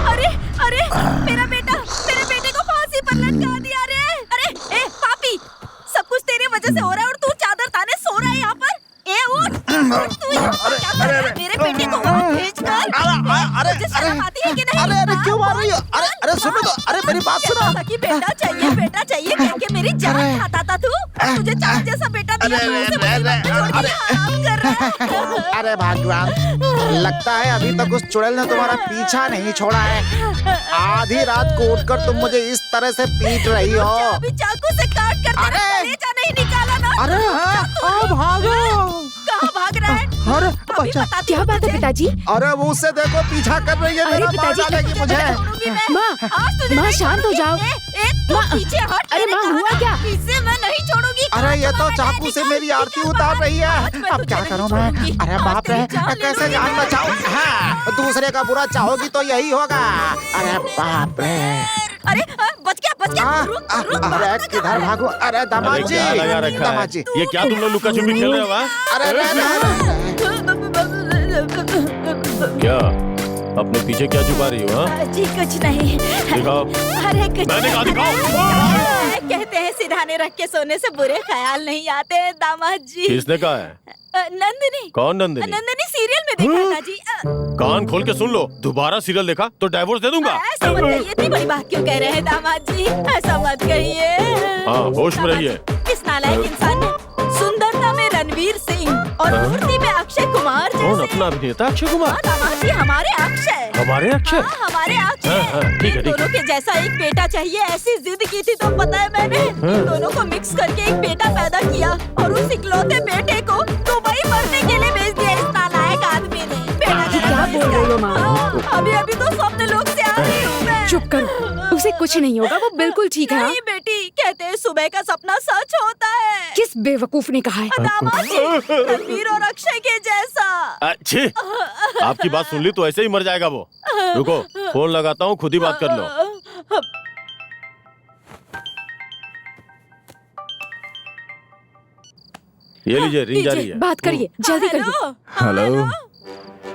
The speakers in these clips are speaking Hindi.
अरे अरे मेरे बेटे को फांसी पर लटका दिया रे। अरे ए पापी, सब कुछ तेरी वजह से हो रहा है और तू चादर ताने सो रहा है यहाँ पर। ए उठ, तू यहाँ पर क्या कर रहा है? मेरे बेटे को वहाँ भेज कर। तुझे शर्म आती है कि नहीं? अरे क्यों मार रही हो? अरे सुनो तो, अरे मेरी बात सुनो। कि बेटा चाहिए कह के मेरी जान खाता था तू। तुझे चांद जैसा बेटा दिया, तू उसे मुसीबत में छोड़ के आराम कर रहा है। अरे भगवान, लगता है अभी तक उस चुड़ैल ने तुम्हारा पीछा नहीं छोड़ा है। आधी रात को उठकर तुम मुझे इस तरह से पीट रही हो। अभी चाकू से काट कर तेरा कलेजा नहीं निकाला ना। अरे भागो। कहाँ भाग रहा है? अरे अभी बताती क्या बात है पिताजी? अरे वो उससे देखो, पीछा कर रही है। अरे मेरा मार पिताजी, डालेगी मुझे। माँ शांत हो जाओ। माँ पीछे हट। अरे माँ, हुआ क्या? इसे मैं नहीं छोड़ूंगी। अरे ये तो चाकू से मेरी आरती उतार रही है। अब क्या करूं मैं? अरे बाप रे, कैसे जान बचाऊं? हाँ, दूसरे का बुरा चाहोगी तो यही होगा। अरे बाप रे। अरे बच गया। रुक। अरे किधर भागो? अरे दामाद जी, दामाद जी, ये क्या तुम लोग लुका छुपी खेल रहे हो? क्या अपने पीछे क्या छुपा रही हो? जी कुछ नहीं। दिखाओ। अरे कुछ मैंने कहा दिखाओ। कहते हैं सिरहाने रख के सोने से बुरे ख्याल नहीं आते हैं दामाद जी। किसने कहा है? नंदिनी। कौन नंदिनी? नंदिनी सीरियल में देखा था जी। कान खोल के सुन लो, दोबारा सीरियल देखा तो डिवोर्स दे दूंगा। ऐसा मत कहिए, इतनी बड़ी बात क्यों कह रहे हैं दामाद जी? ऐसा मत कहिए। हाँ, होश में रहिए। इस नालायक इंसान ने सुंदरता में रणवीर सिंह और मूर्ति में अक्षय कुमार कौन जैसे। अपना अभिनेता? अक्षय कुमार। दामाद जी, हमारे अक्षय। हमारे अक्षय? हाँ, हमारे अक्षय। हाँ, ठीक है, ठीक है। दोनों के जैसा एक बेटा चाहिए, ऐसी जिद की थी तो पता है मैंने इन दोनों को मिक्स करके एक बेटा पैदा किया और उस इकलौते बेटे को दुबई मरने के लिए भेज दिया इस नालायक आदमी ने। बेटा क्या बोल रही हो माँ? अभी तो स्वप्न लोक से आ रही हूँ मैं। चुप करो, उसे कुछ नहीं होगा, वो बिल्कुल ठीक है। नहीं बेटी, कहते हैं सुबह का सपना सच होता है। किस बेवकूफ ने कहा है? दामाद जी, रणवीर और अक्षय के जैसा। अच्छे, आपकी बात सुन ली तो ऐसे ही मर जाएगा वो। रुको, फोन लगाता हूँ, खुद ही बात कर लो। ये लीजिए, रिंग जा रही है। बात करिए, जल्दी करिए। हेलो।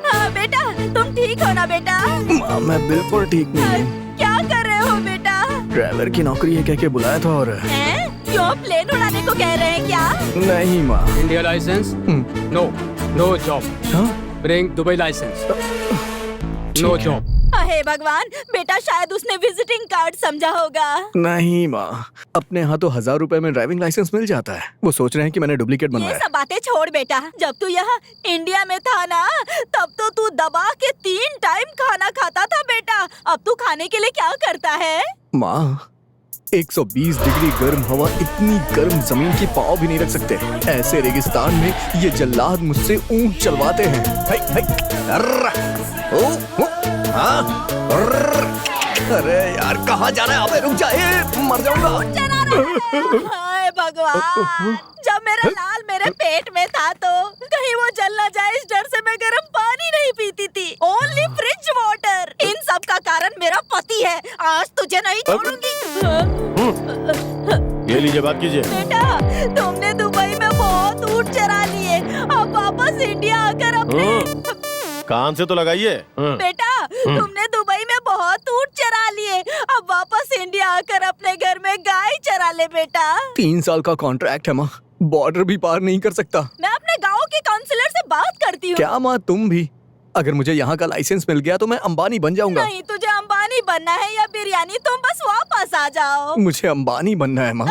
हाँ बेटा, तुम ठीक हो ना बेटा? माँ, मैं बिल्कुल ठीक नहीं हूँ। क्या कर रहे हो बेटा? ड्राइवर की नौकरी है कह के बुलाया था और क्यों प्लेन उड़ाने को कह रहे हैं क्या? नहीं माँ। India licence? No job. Bring Dubai licence. No job. हे भगवान, बेटा शायद उसने विजिटिंग कार्ड समझा होगा। नहीं माँ, अपने यहाँ तो 1000 रुपए में ड्राइविंग लाइसेंस मिल जाता है। वो सोच रहे हैं कि मैंने डुप्लीकेट ये बनवाया। सब बातें छोड़ बेटा, जब तू यहाँ इंडिया में था ना, तब तो तू दबा के 3 टाइम खाना खाता था बेटा। अब तू खाने के लिए क्या करता है? माँ, 120 डिग्री गर्म हवा, इतनी गर्म जमीन की पाँव भी नहीं रख सकते। ऐसे रेगिस्तान में ये जल्लाद मुझसे ऊंट चलवाते हैं। अरे यार, कहाँ जा रहा है? अबे रुक जाए, मर जाऊंगा। हाय भगवान, जब मेरा लाल मेरे पेट में था तो कहीं वो जल ना जाए इस डर से मैं गर्म पानी नहीं पीती थी। Only fridge water. इन सब का कारण मेरा पति है। आज तुझे नहीं छोड़ूंगी। ये लीजिए, बात कीजिए। बेटा, तुमने दुबई में बहुत ऊँट चरा लिए, अब वापस इंडिया आकर अपने कान से तो लगाइए। बेटा, तुमने दुबई में बहुत ऊँट चरा लिए, अब वापस इंडिया आकर अपने घर में गाय चरा ले बेटा। 3 साल का कॉन्ट्रैक्ट है माँ, बॉर्डर भी पार नहीं कर सकता। मैं अपने गांव के काउंसलर से बात करती हूँ। क्या माँ, तुम भी? अगर मुझे यहाँ का लाइसेंस मिल गया तो मैं अंबानी बन जाऊंगा। नहीं, तुझे अंबानी बनना है या बिरयानी, तुम बस वापस आ जाओ। मुझे अंबानी बनना है माँ।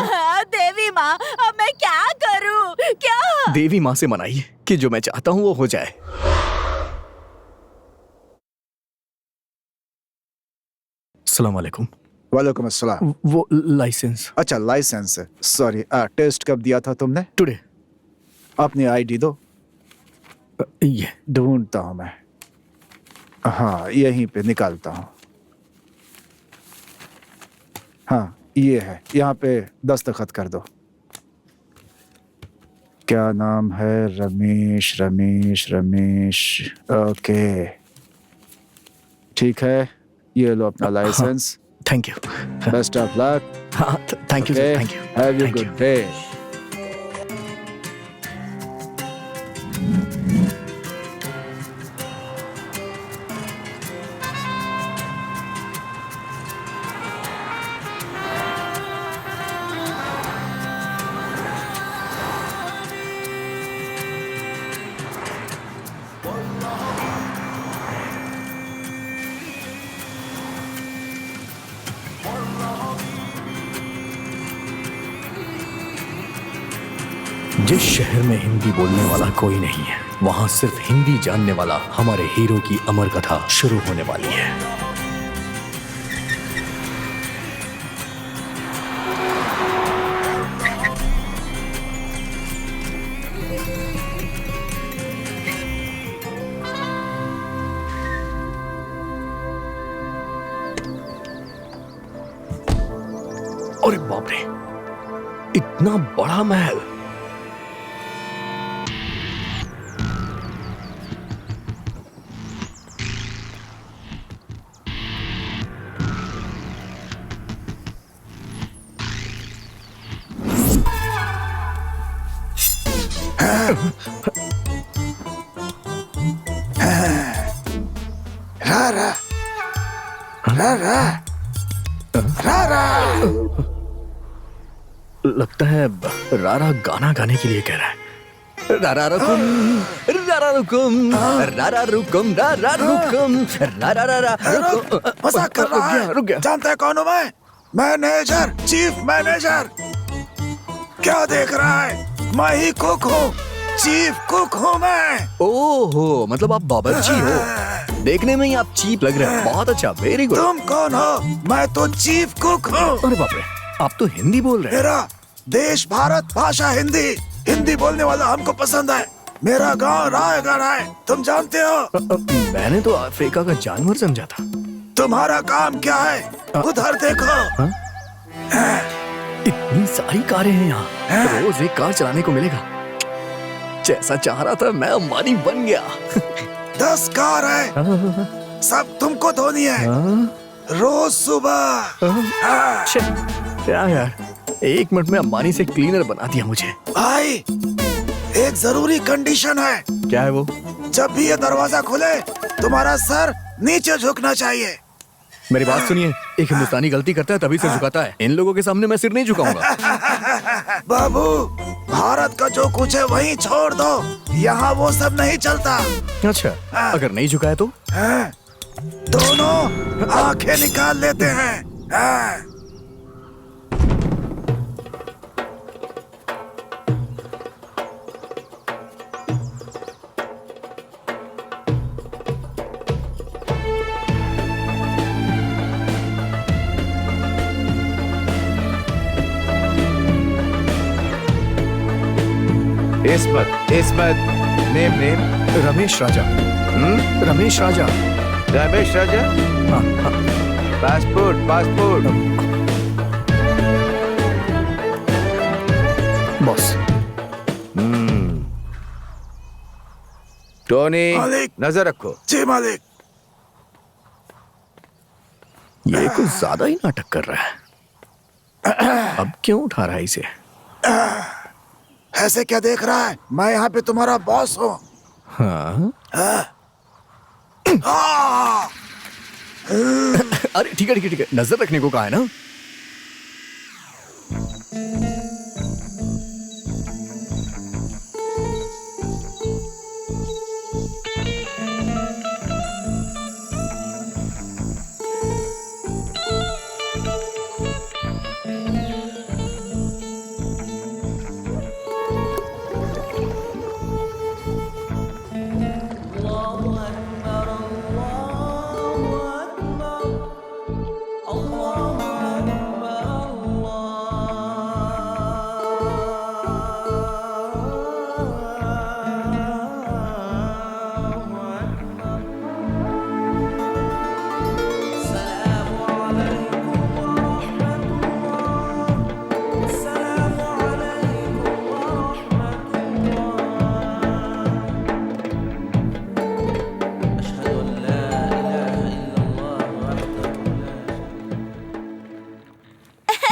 देवी माँ, अब मैं क्या करूँ? क्या? देवी माँ से मनाइए कि जो मैं चाहता हूँ वो हो जाए। अस्सलाम वालेकुम। वालेकुम अस्सलाम। वो लाइसेंस। अच्छा, लाइसेंस है। सॉरी, टेस्ट कब दिया था तुमने? टुडे। अपनी आईडी दो। ये ढूंढता हूँ मैं। हाँ, यहीं पे निकालता हूँ। हाँ, ये है, यहाँ पे दस्तखत कर दो। क्या नाम है? रमेश रमेश रमेश। ओके, ठीक है, ये लो अपना licence. Thank you. Best of luck. हाँ, thank you, thank you. Have a good day. जिस शहर में हिंदी बोलने वाला कोई नहीं है, वहां सिर्फ हिंदी जानने वाला हमारे हीरो की अमर कथा शुरू होने वाली है। अरे बाप रे, इतना बड़ा महल! रारा रारा रारा। लगता है रारा गाना गाने के लिए कह रहा है। रारा रुकुम, रारा रुकुम, रारा रुकुम, रारा रुकुम, रारा रारा रुकुम। मजाक कर रहा है? रुक गया। जानता है कौन हूँ मैं? Manager, chief manager. क्या देख रहा है? मैं ही कुक हूँ, चीफ कुक हूँ मैं। ओहो, मतलब आप बावर्ची हो। देखने में ही आप चीप लग रहे हैं। बहुत अच्छा, वेरी गुड। तुम कौन हो? मैं तो चीफ कुक हूँ। अरे बाप रे, आप तो हिंदी बोल रहे हैं। मेरा देश भारत, भाषा हिंदी। हिंदी बोलने वाला हमको पसंद है। मेरा गांव रायगढ़ है, तुम जानते हो? मैंने तो अफ्रीका का जानवर समझा था। तुम्हारा काम क्या है? उधर देखो। इतनी सारी कारें हैं यहाँ, रोज एक कार चलाने को मिलेगा। जैसा चाह रहा था मैं अंबानी बन गया। 10 कार है, सब तुमको धोनी है रोज सुबह। क्या यार, 1 मिनट में अंबानी से क्लीनर बना दिया मुझे। भाई, एक जरूरी कंडीशन है। क्या है वो? जब भी ये दरवाजा खुले, तुम्हारा सर नीचे झुकना चाहिए। मेरी बात सुनिए, एक हिंदुस्तानी गलती करता है तभी सिर झुकाता है। इन लोगों के सामने मैं सिर नहीं झुकाऊंगा। बाबू, भारत का जो कुछ है वहीं छोड़ दो, यहाँ वो सब नहीं चलता। अच्छा, अगर नहीं झुकाया तो? दोनों आंखें निकाल लेते हैं। इस्मत, नेम। रमेश राजा। रमेश राजा। रमेश राजा। हाँ, हाँ। पासपोर्ट। बॉस। टोनी, मालिक। नजर रखो। जी मालिक। ये कुछ ज्यादा ही नाटक कर रहा है। अब क्यों उठा रहा है इसे? ऐसे क्या देख रहा है? मैं यहाँ पे तुम्हारा बॉस हूँ। हाँ? अरे ठीक है, नजर रखने को कहा है ना।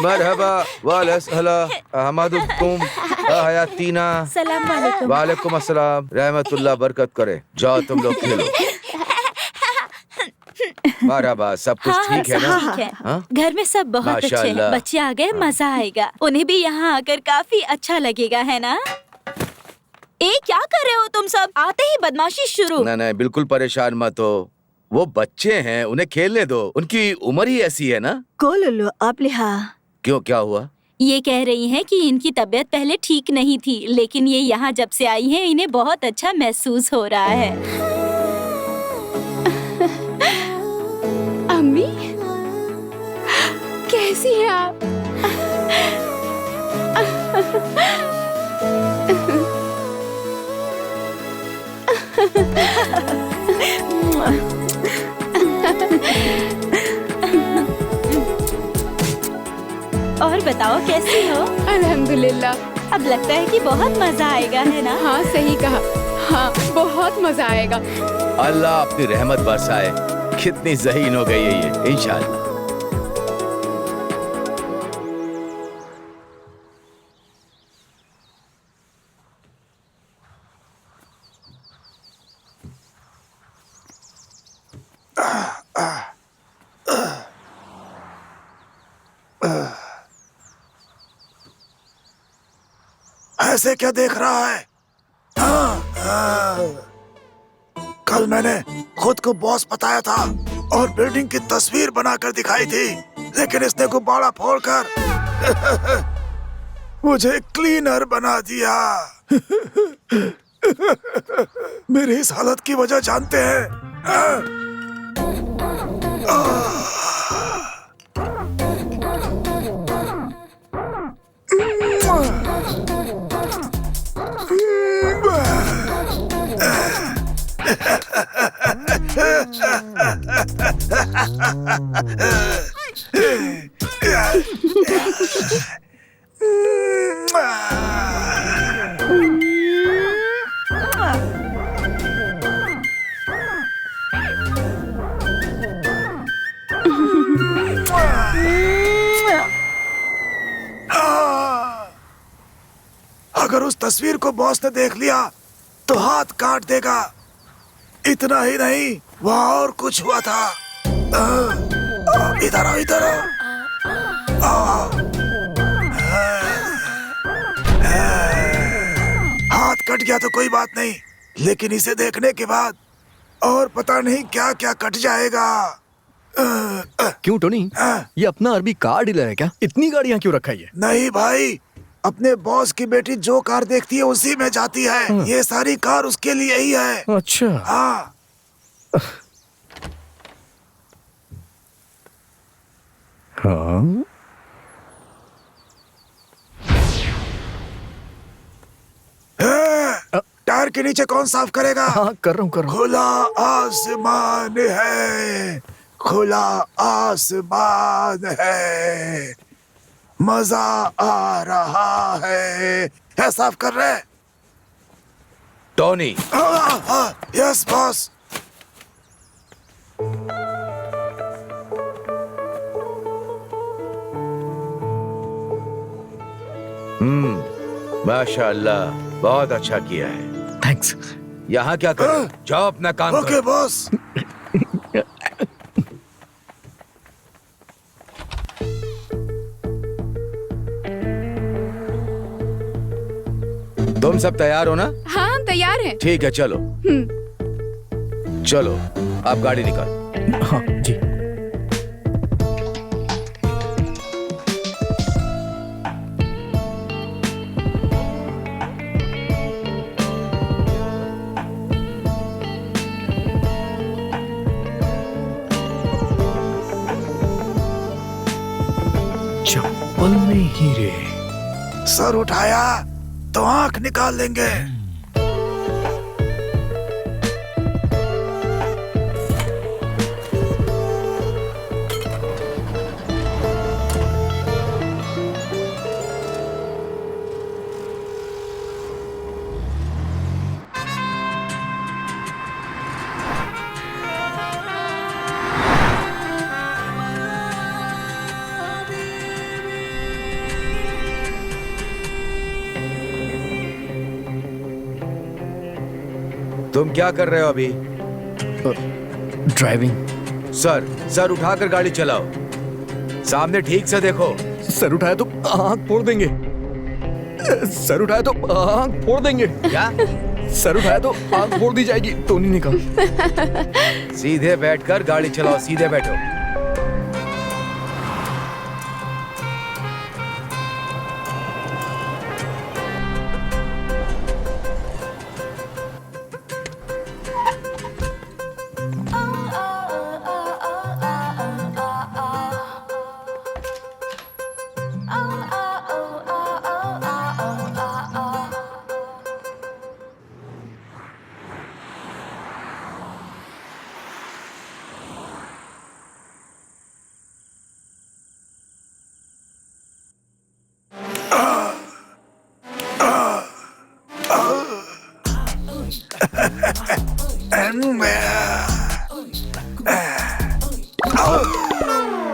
मरहबा वालसहला अहमदुकुम हयातीना। सलाम वालेकुम। वालेकुम अस्सलाम, रहमतुल्लाह बरकत करे। जाओ तुम लोग खेलो। मरहबा, सब कुछ ठीक है ना? ठीक है। हाँ? घर में सब बहुत अच्छे हैं। माशाअल्लाह। बच्चे आ गए, मजा आएगा। उन्हें भी यहाँ आकर काफी अच्छा लगेगा, है ना? क्या कर रहे हो तुम सब? आते ही बदमाशी शुरू। नहीं, बिल्कुल परेशान मत हो। वो बच्चे हैं, उन्हें खेलने दो। उनकी उम्र ही ऐसी है ना। कोलुलु आप लिहा। क्यों, क्या हुआ? ये कह रही हैं कि इनकी तबीयत पहले ठीक नहीं थी, लेकिन ये यहाँ जब से आई हैं इन्हें बहुत अच्छा महसूस हो रहा है। अम्मी, कैसी हैं आप? और बताओ कैसी हो? अल्हम्दुलिल्लाह। अब लगता है कि बहुत मजा आएगा, है ना? हाँ सही कहा। हाँ बहुत मजा आएगा। अल्लाह अपनी रहमत बरसाए। कितनी ज़हीन हो गई है ये, इंशाअल्लाह। ऐसे क्या देख रहा है? कल मैंने खुद को बॉस बताया था और बिल्डिंग की तस्वीर बनाकर दिखाई थी, लेकिन इसने गुब्बारा फोड़कर मुझे क्लीनर बना दिया। मेरी इस हालत की वजह जानते हैं? अगर उस तस्वीर को बॉस ने देख लिया तो हाथ काट देगा। इतना ही नहीं, वहाँ और कुछ हुआ था। इधर आओ, इधर आओ। हाथ कट गया तो कोई बात नहीं, लेकिन इसे देखने के बाद और पता नहीं क्या क्या कट जाएगा। क्यों टोनी? ये अपना अरबी कार डीलर है क्या? इतनी गाड़ियाँ क्यों रखा है? नहीं भाई, अपने बॉस की बेटी जो कार देखती है उसी में जाती है। ये सारी कार उसके लिए ही है। अच्छा। हाँ। हाँ? टायर के नीचे कौन साफ करेगा? हाँ कर रहा हूँ। खुला आसमान है, खुला आसमान है, मजा आ रहा है। साफ कर रहे? टोनी। Yes boss. माशाअल्लाह, बहुत अच्छा किया है। थैंक्स। यहाँ क्या कर? जाओ अपना काम ओके करो। बॉस। तुम सब तैयार हो ना? हाँ तैयार है। ठीक है, चलो चलो, आप गाड़ी निकाल। हाँ जी। चप्पल में हीरे। सर उठाया तो आंख निकाल लेंगे। तुम क्या कर रहे हो अभी? ड्राइविंग। सर उठाकर गाड़ी चलाओ। सामने ठीक से देखो। सर उठाया तो आँख फोड़ देंगे। सर उठाया तो आँख फोड़ देंगे। क्या? सर उठाया तो आँख फोड़ दी जाएगी। टोनी ने कहा। सीधे बैठकर गाड़ी चलाओ, सीधे बैठो।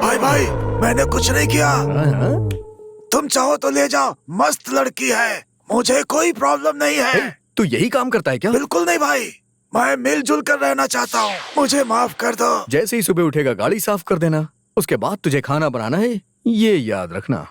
भाई भाई, मैंने कुछ नहीं किया। तुम चाहो तो ले जाओ, मस्त लड़की है, मुझे कोई प्रॉब्लम नहीं है। तू यही काम करता है क्या? बिल्कुल नहीं भाई, मैं मिलजुल कर रहना चाहता हूँ, मुझे माफ कर दो। जैसे ही सुबह उठेगा गाड़ी साफ कर देना, उसके बाद तुझे खाना बनाना है, ये याद रखना।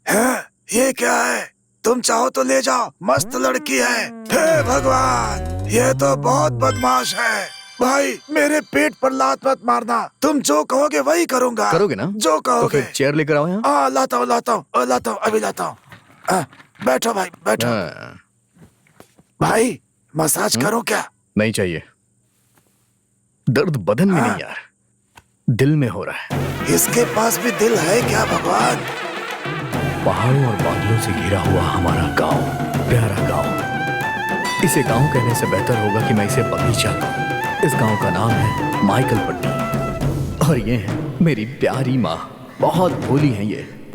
है? ये क्या है? तुम चाहो तो ले जाओ, मस्त लड़की है। हे भगवान, ये तो बहुत बदमाश है। भाई मेरे पेट पर लात मत मारना, तुम जो कहोगे वही करूँगा। करोगे ना? जो तो कहोगे। फिर चेयर लेकर आओ यहाँ। लाता हूँ, अभी लाता हूँ। बैठो भाई, बैठो। भाई मसाज करो क्या? नहीं चाहिए, दर्द बदन में नहीं यार, दिल में हो रहा है। इसके पास भी दिल है क्या भगवान? पहाड़ों और बादलों से घिरा हुआ हमारा गांव, प्यारा गांव। इसे गांव कहने से बेहतर होगा कि मैं इसे बगीचा कहूं। इस गांव का नाम है माइकल पट्टी और ये है मेरी प्यारी माँ। बहुत भोली है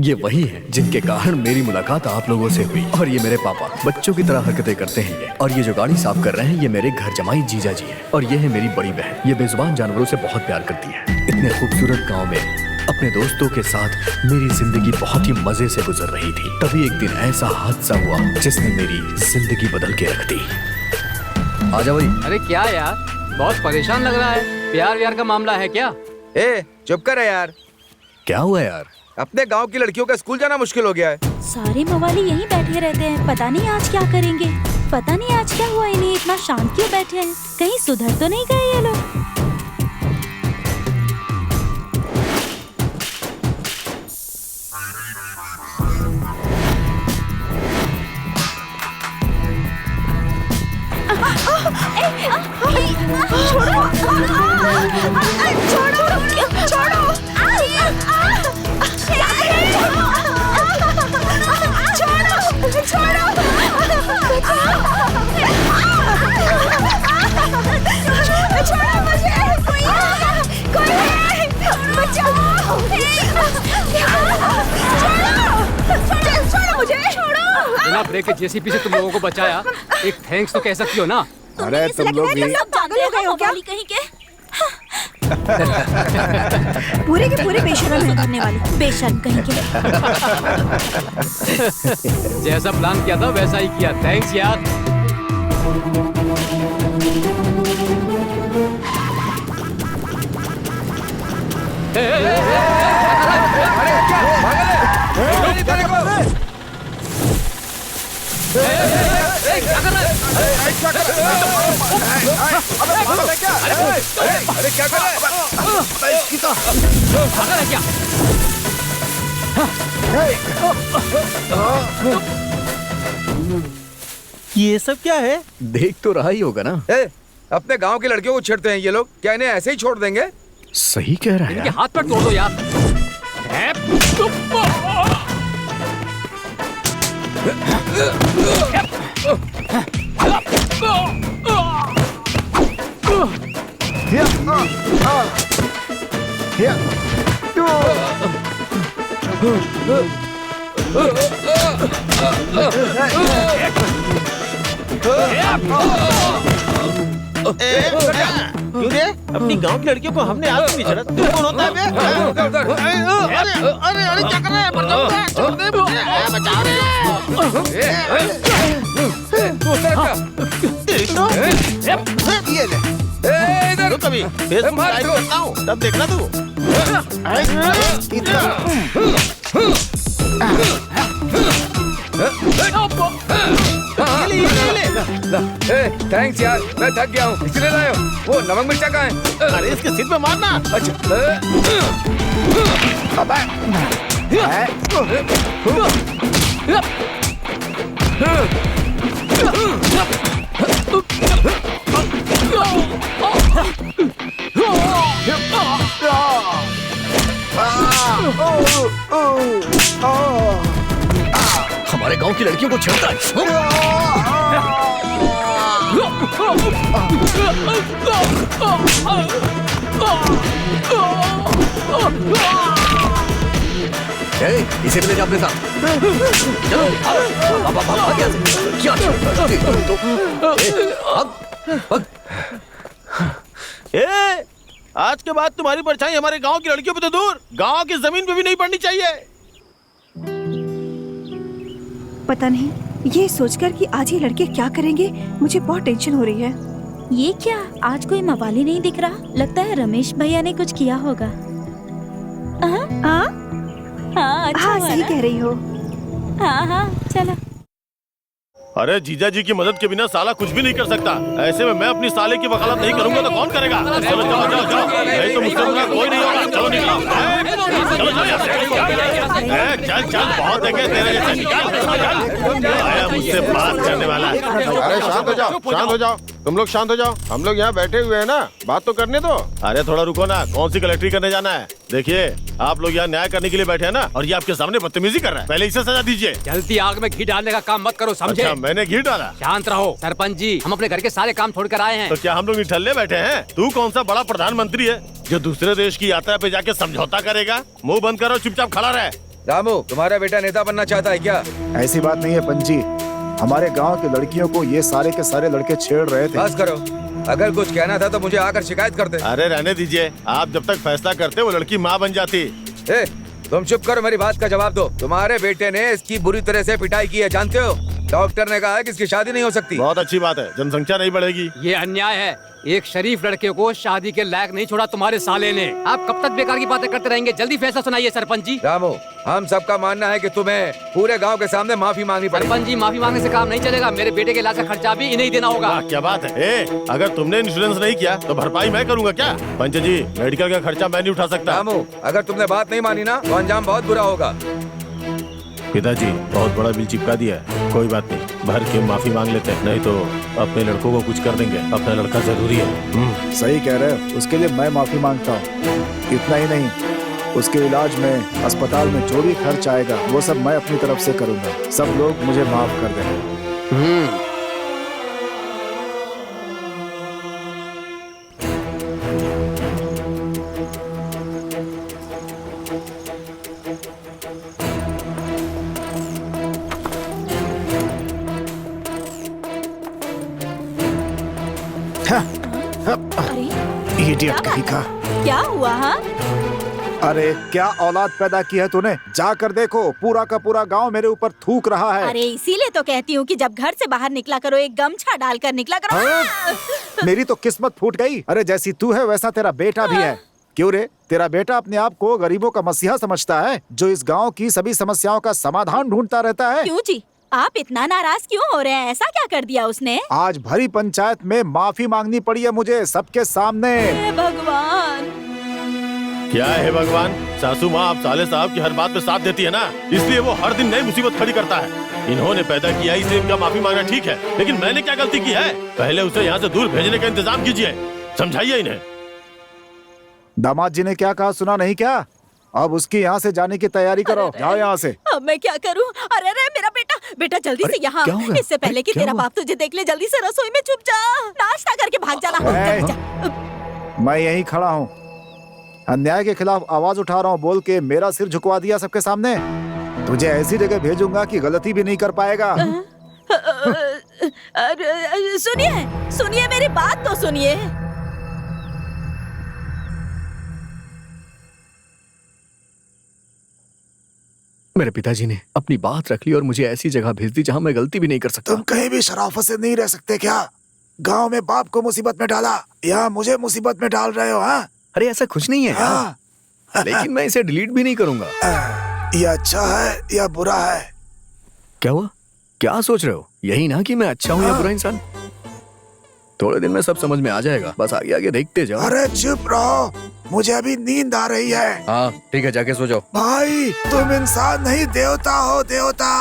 ये वही हैं जिनके कारण मेरी मुलाकात आप लोगों से हुई। और ये मेरे पापा, बच्चों की तरह हरकतें करते हैं ये। और ये जो गाड़ी साफ कर रहे हैं ये मेरे घर जमाई जीजा जी है। और ये है मेरी बड़ी बहन, ये बेजुबान जानवरों से बहुत प्यार करती है। इतने खूबसूरत गांव में अपने दोस्तों के साथ मेरी जिंदगी बहुत ही मजे से गुजर रही थी। तभी एक दिन ऐसा हादसा हुआ जिसने मेरी जिंदगी बदल के रख दी। आजा भाई। अरे क्या यार, बहुत परेशान लग रहा है। प्यार व्यार का मामला है क्या? चुप कर यार। क्या हुआ यार? अपने गांव की लड़कियों का स्कूल जाना मुश्किल हो गया है। सारे मवाली यहीं बैठे रहते हैं, पता नहीं आज क्या करेंगे। पता नहीं आज क्या हुआ, इन्हें इतना शांत क्यों बैठे हैं? कहीं सुधर तो नहीं गए ये लोग? बिना ब्रेक के जेसीबी से तुम लोगों को बचाया, एक थैंक्स तो कह सकती हो ना? अरे तुम लोग भी सब पागल हो गए हो क्या? कहीं के पूरे के पूरे बेशर्म है करने वाले, बेशर्म कहीं के। जैसा प्लान किया था वैसा ही किया। थैंक्स यार। अरे क्या कर रहा है? ये सब क्या है? देख तो रहा ही होगा ना। अपने गांव की लड़कियों को छेड़ते हैं ये लोग, क्या इन्हें ऐसे ही छोड़ देंगे? सही कह रहा है। इनके हाथ पर तोड़ दो यार। क्यों रे? अपनी गांव की लड़कियों को हमने आज नहीं छेड़ा। तू कौन होता है बे? अरे क्या कर रहा है? छोड़ दे मुझे, बचाओ रे। ये ले। इधर कभी फेसबुक लाइव करता हूँ, तब देखना तू। थैंक्स यार, मैं थक गया हूँ, इसलिए लाया हूँ। वो नमक मिर्चा कहाँ है? अरे इसके सिर पे मारना। हमारे गांव की लड़कियों को छेड़ता है। इसे भी ले जा अपने साथ। चलो भाग यहाँ से। क्या ए, आज के बाद तुम्हारी परछाई हमारे गांव की लड़कियों पे तो दूर, गांव की जमीन पे भी नहीं पड़नी चाहिए। पता नहीं ये सोचकर कि आज ये लड़के क्या करेंगे, मुझे बहुत टेंशन हो रही है। ये क्या, आज कोई मवाली नहीं दिख रहा। लगता है रमेश भैया ने कुछ किया होगा। हाँ, अच्छा हाँ हुआ सही ना? कह रही हो। हाँ चलो। अरे जीजा जी की मदद के बिना साला कुछ भी नहीं कर सकता। ऐसे में मैं अपनी साले की वकालत नहीं करूंगा तो कौन करेगा? चलो चलो चलो चलो, नहीं तो मुझसे बुरा कोई नहीं होगा। चलो निकलो, चलो चलो यहाँ से। चल चल, बहुत देखे तेरे जैसे, निकल। आया मुझसे बात करने वाला। अरे शांत हो जाओ, शांत हो जाओ, तुम लोग शांत हो जाओ। हम लोग यहाँ बैठे हुए हैं ना, बात तो करने दो। अरे थोड़ा रुको ना, कौन सी कलेक्ट्री करने जाना है? देखिए आप लोग यहाँ न्याय करने के लिए बैठे हैं ना, और ये आपके सामने बदतमीजी कर रहा है। पहले इसे सजा दीजिए। जलती आग में घी डालने का काम मत करो, समझे? अच्छा, मैंने घी डाला? शांत रहो सरपंच जी, हम अपने घर के सारे काम छोड़कर आए हैं। तो क्या हम लोग निठल्ले बैठे हैं? तू कौन सा बड़ा प्रधानमंत्री है जो दूसरे देश की यात्रा पे जाके समझौता करेगा? मुंह बंद करो, चुपचाप खड़ा रहे। रामू, तुम्हारा बेटा नेता बनना चाहता है क्या? ऐसी बात नहीं है पंजी, हमारे गांव की लड़कियों को ये सारे के सारे लड़के छेड़ रहे थे। बस करो, अगर कुछ कहना था तो मुझे आकर शिकायत कर दे। अरे रहने दीजिए, आप जब तक फैसला करते वो लड़की माँ बन जाती। ए, तुम चुप करो, मेरी बात का जवाब दो। तुम्हारे बेटे ने इसकी बुरी तरह से पिटाई की है, जानते हो? डॉक्टर ने कहा है कि इसकी शादी नहीं हो सकती। बहुत अच्छी बात है, जनसंख्या नहीं बढ़ेगी। ये अन्याय है, एक शरीफ लड़के को शादी के लायक नहीं छोड़ा तुम्हारे साले ने। आप कब तक बेकार की बातें करते रहेंगे? जल्दी फैसला सुनाइए सरपंच जी। रामू, हम सबका मानना है कि तुम्हें पूरे गांव के सामने माफी मांगनी पड़ेगी। सरपंच जी, माफी मांगने से काम नहीं चलेगा। मेरे बेटे के इलाज का खर्चा भी इन्हें देना होगा। क्या बात है? अगर तुमने इंश्योरेंस नहीं किया तो भरपाई मैं करूँगा क्या? पंच जी, मेडिकल का खर्चा मैं नहीं उठा सकता। रामू, अगर तुमने बात नहीं मानी ना तो अंजाम बहुत बुरा होगा। पिताजी, बहुत बड़ा बिल चिपका दिया है। कोई बात नहीं, भर के माफी मांग लेते हैं, नहीं तो अपने लड़कों को कुछ कर देंगे। अपना लड़का जरूरी है। सही कह रहे हो, उसके लिए मैं माफी मांगता हूँ। इतना ही नहीं, उसके इलाज में, अस्पताल में जो भी खर्च आएगा वो सब मैं अपनी तरफ से करूँगा। सब लोग मुझे माफ कर दें। अरे इडियट कहीं का। क्या हुआ? हाँ, अरे क्या औलाद पैदा की है तूने? जाकर देखो, पूरा का पूरा गांव मेरे ऊपर थूक रहा है। अरे इसीलिए तो कहती हूँ कि जब घर से बाहर निकला करो एक गमछा डालकर निकला करो। मेरी तो किस्मत फूट गई। अरे जैसी तू है वैसा तेरा बेटा भी है। क्यों रे, तेरा बेटा अपने आप को गरीबों का मसीहा समझता है, जो इस गांव की सभी समस्याओं का समाधान ढूंढता रहता है। क्यों जी, आप इतना नाराज क्यों हो रहे हैं? ऐसा क्या कर दिया उसने? आज भरी पंचायत में माफी मांगनी पड़ी है मुझे, सबके सामने। हे भगवान! क्या है भगवान? सासू माँ आप साले साहब की हर बात में साथ देती है ना, इसलिए वो हर दिन नई मुसीबत खड़ी करता है। इन्होंने पैदा किया, इसलिए इनका माफी मांगना ठीक है, लेकिन मैंने क्या गलती की है? पहले उसे यहाँ से दूर भेजने का इंतजाम कीजिए, समझाइए इन्हें। दामाद जी ने क्या कहा, सुना नहीं क्या? अब उसकी यहाँ से जाने की तैयारी करो। जाओ यहाँ से। अब मैं क्या करूं? अरे अरे मेरा बेटा जल्दी से यहाँ। इससे पहले कि तेरा बाप तुझे देख ले, जल्दी से रसोई में छुप जा, नाश्ता करके भाग जाना। जल्दी जा। मैं यहीं खड़ा हूँ, अन्याय के खिलाफ आवाज उठा रहा हूँ बोल के मेरा सिर झुकवा दिया सबके सामने। तुझे ऐसी जगह भेजूंगा कि गलती भी नहीं कर पाएगा। सुनिए मेरी बात तो सुनिए। मेरे पिताजी ने अपनी बात रख ली और मुझे ऐसी जगह भेज दी जहाँ मैं गलती भी नहीं कर सकता। तुम कहीं भी शराफत से नहीं रह सकते क्या? गांव में बाप को मुसीबत में डाला, यहाँ मुझे मुसीबत में डाल रहे हो? हाँ, अरे ऐसा कुछ नहीं है। हाँ। लेकिन मैं इसे डिलीट भी नहीं करूंगा। ये अच्छा है या बुरा है? क्या हुआ? क्या सोच रहे हो? यही ना कि मैं अच्छा हूँ या बुरा इंसान? थोड़े दिन में सब समझ में आ जाएगा, बस आगे आगे देखते जाओ। अरे चुप रहो, मुझे अभी नींद आ रही है। हाँ ठीक है, जाके सो जाओ। भाई तुम इंसान नहीं, देवता हो, देवता।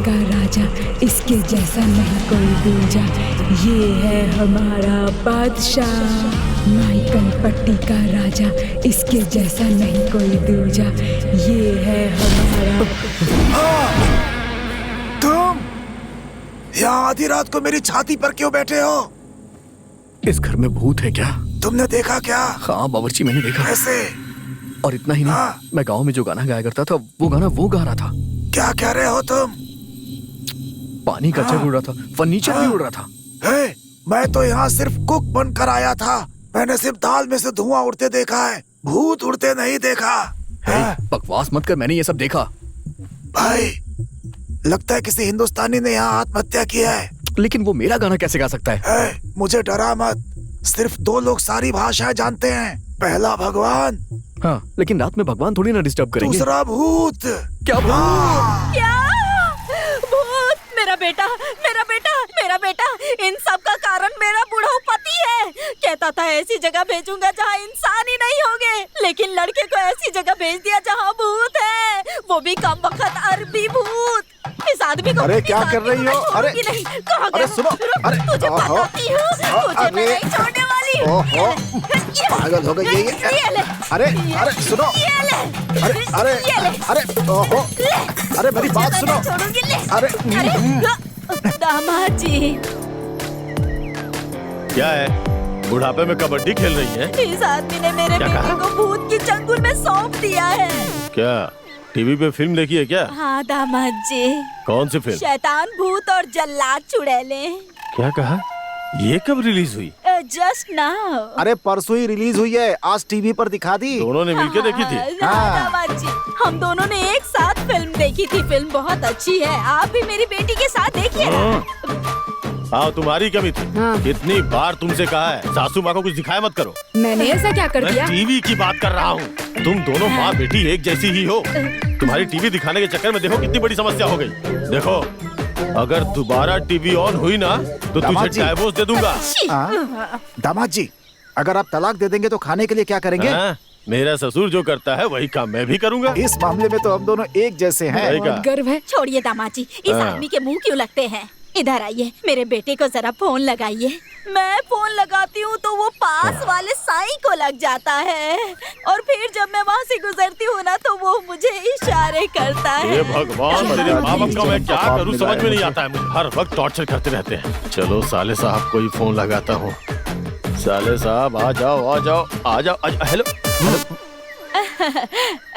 का राजा, इसके जैसा नहीं कोई दूजा। ये है हमारा बादशाह, माइकल पट्टी का राजा, इसके जैसा नहीं कोई दूजा। ये है हमारा। तुम यहाँ आधी रात को मेरी छाती पर क्यों बैठे हो? इस घर में भूत है क्या? तुमने देखा क्या? हाँ बावर्ची, मैंने देखा। कैसे? और इतना ही नहीं, मैं गांव में जो गाना गाया करता था वो गाना वो गा रहा था। क्या कह रहे हो तुम? पानी का जग उड़ रहा था, फर्नीचर भी उड़ रहा था। मैं तो यहाँ सिर्फ कुक बनकर आया था। मैंने सिर्फ दाल में से धुआं उड़ते देखा है, भूत उड़ते नहीं देखा। बकवास मत कर, मैंने ये सब देखा। भाई, लगता है किसी हिंदुस्तानी ने यहाँ आत्महत्या की है। लेकिन वो मेरा गाना कैसे गा सकता है? मुझे डरा मत, सिर्फ 2 लोग सारी भाषाएं जानते हैं। पहला भगवान। हाँ, लेकिन रात में भगवान थोड़ी ना डिस्टर्ब करेंगे। दूसरा भूत। क्या भूत? क्या भूत? मेरा बेटा, मेरा बेटा, मेरा बेटा, इन सब का कारण मेरा बूढ़ा पति है। कहता था ऐसी जगह भेजूंगा जहाँ इंसान ही नहीं होंगे, लेकिन लड़के को ऐसी जगह भेज दिया जहाँ भूत है, वो भी कम वक्त अरबी भूत। इस आदमी को अरे क्या कर रही हो? अरे अरे सुनो, अरे तुझे बताती हूँ, तुझे मैं नहीं छोड़ने वाली। ओहो, पागल हो गई ये। अरे अरे सुनो, अरे अरे अरे ओहो, अरे मेरी बात सुनो। अरे दामाद जी, क्या है? बुढ़ापे में कबड्डी खेल रही है? इस आदमी ने मेरे बेटे को भूत की चंगुल में सौंप दिया है। क्या टीवी पे फिल्म देखी है क्या? हाँ दामाद जी। कौन सी फिल्म? शैतान, भूत और जल्लाद चुड़ैले। क्या कहा? ये कब रिलीज हुई? Just now. अरे परसों ही रिलीज हुई है, आज टीवी पर दिखा दी। दोनों ने मिलकर देखी थी? दामाद जी, हम दोनों ने एक साथ फिल्म देखी थी। फिल्म बहुत अच्छी है, आप भी मेरी बेटी के साथ देखिए ना। हाँ, तुम्हारी कमी थी। कितनी बार तुमसे कहा है सासू माँ को कुछ दिखाया मत करो। मैंने ऐसा क्या कर दिया? मैं टीवी की बात कर रहा हूँ। तुम दोनों माँ बेटी एक जैसी ही हो। तुम्हारी टीवी दिखाने के चक्कर में देखो कितनी बड़ी समस्या हो गई। देखो, अगर दोबारा टीवी ऑन हुई ना तो तुझे डाइवोर्स दे दूंगा। दामाद जी, अगर आप तलाक दे देंगे तो खाने के लिए क्या करेंगे? मेरा ससुर जो करता है वही काम मैं भी करूंगा। इस मामले में तो हम दोनों एक जैसे हैं। गर्व है। छोड़िए दामाद जी, इस आदमी के मुंह क्यों लगते हैं? इधर आइए, मेरे बेटे को जरा फोन लगाइए। मैं फोन लगाती हूँ तो वो पास वाले साईं को लग जाता है, और फिर जब मैं वहाँ से गुजरती हूँ ना तो वो मुझे इशारे करता है। ये भगवान, तेरे माँ बाप का मैं क्या करूँ समझ में नहीं आता है। मुझे हर वक्त टॉर्चर करते रहते हैं। चलो साले साहब को ही फोन लगाता हूँ। साले साहब आ जाओ, आ जाओ, आ जाओ। हेलो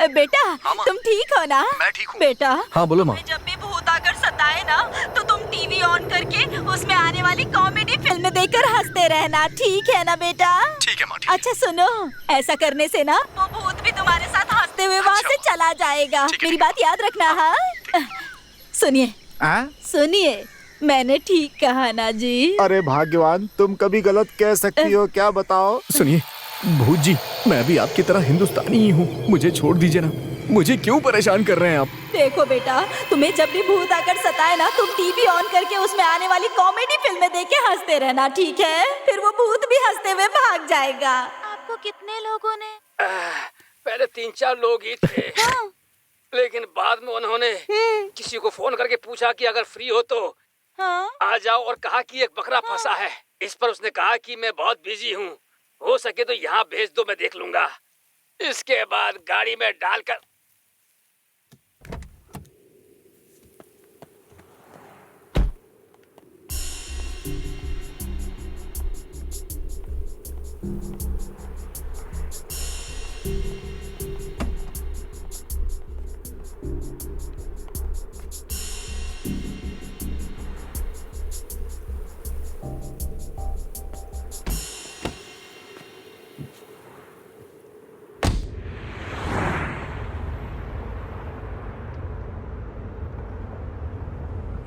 बेटा, तुम ठीक हो ना? मैं ठीक हूँ। बेटा, हाँ बोलो माँ। जब भी भूत आकर सताए ना तो तुम टीवी ऑन करके उसमें आने वाली कॉमेडी फिल्म देखकर हंसते रहना, ठीक है ना बेटा? ठीक है माँ। अच्छा सुनो, ऐसा करने से ना वो भूत भी तुम्हारे साथ हंसते हुए वहाँ से चला जाएगा। मेरी बात याद रखना। हाँ, सुनिए सुनिए, मैंने ठीक कहा ना जी? अरे भाग्यवान, तुम कभी गलत कह सकती हो, क्या बताओ? सुनिए भूत जी, मैं भी आपकी तरह हिंदुस्तानी ही हूँ, मुझे छोड़ दीजिए ना। मुझे क्यों परेशान कर रहे हैं आप? देखो बेटा, तुम्हें जब भी भूत आकर सताए ना तुम टीवी ऑन करके उसमें आने वाली कॉमेडी फिल्में देख के हंसते रहना, ठीक है? फिर वो भूत भी हंसते हुए भाग जाएगा। आपको कितने लोगों ने? पहले 3-4 लोग ही थे। लेकिन बाद में उन्होंने किसी को फोन करके पूछा कि अगर फ्री हो तो आ जाओ, और कहा कि एक बकरा फंसा है। इस पर उसने कहा कि मैं बहुत बिजी हूँ, हो सके तो यहाँ भेज दो, मैं देख लूंगा। इसके बाद गाड़ी में डालकर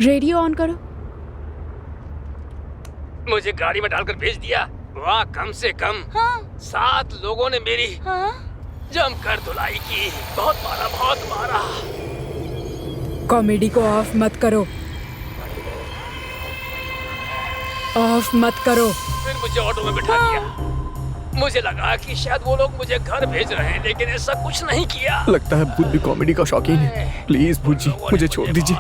रेडियो ऑन करो। मुझे गाड़ी में डालकर भेज दिया। वहाँ कम से कम 7 लोगों ने मेरी जमकर धुलाई की। बहुत मारा, बहुत मारा। कॉमेडी को ऑफ मत करो, ऑफ मत करो। फिर मुझे ऑटो में बिठा दिया। मुझे लगा कि शायद वो लोग मुझे घर भेज रहे हैं, लेकिन ऐसा कुछ नहीं किया। लगता है भूत भी कॉमेडी का शौकीन है। प्लीज भूत जी मुझे छोड़ दीजिए।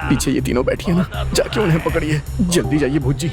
पीछे ये तीनों बैठी है ना, जाके उन्हें पकड़िए। जल्दी जाइए भूत जी।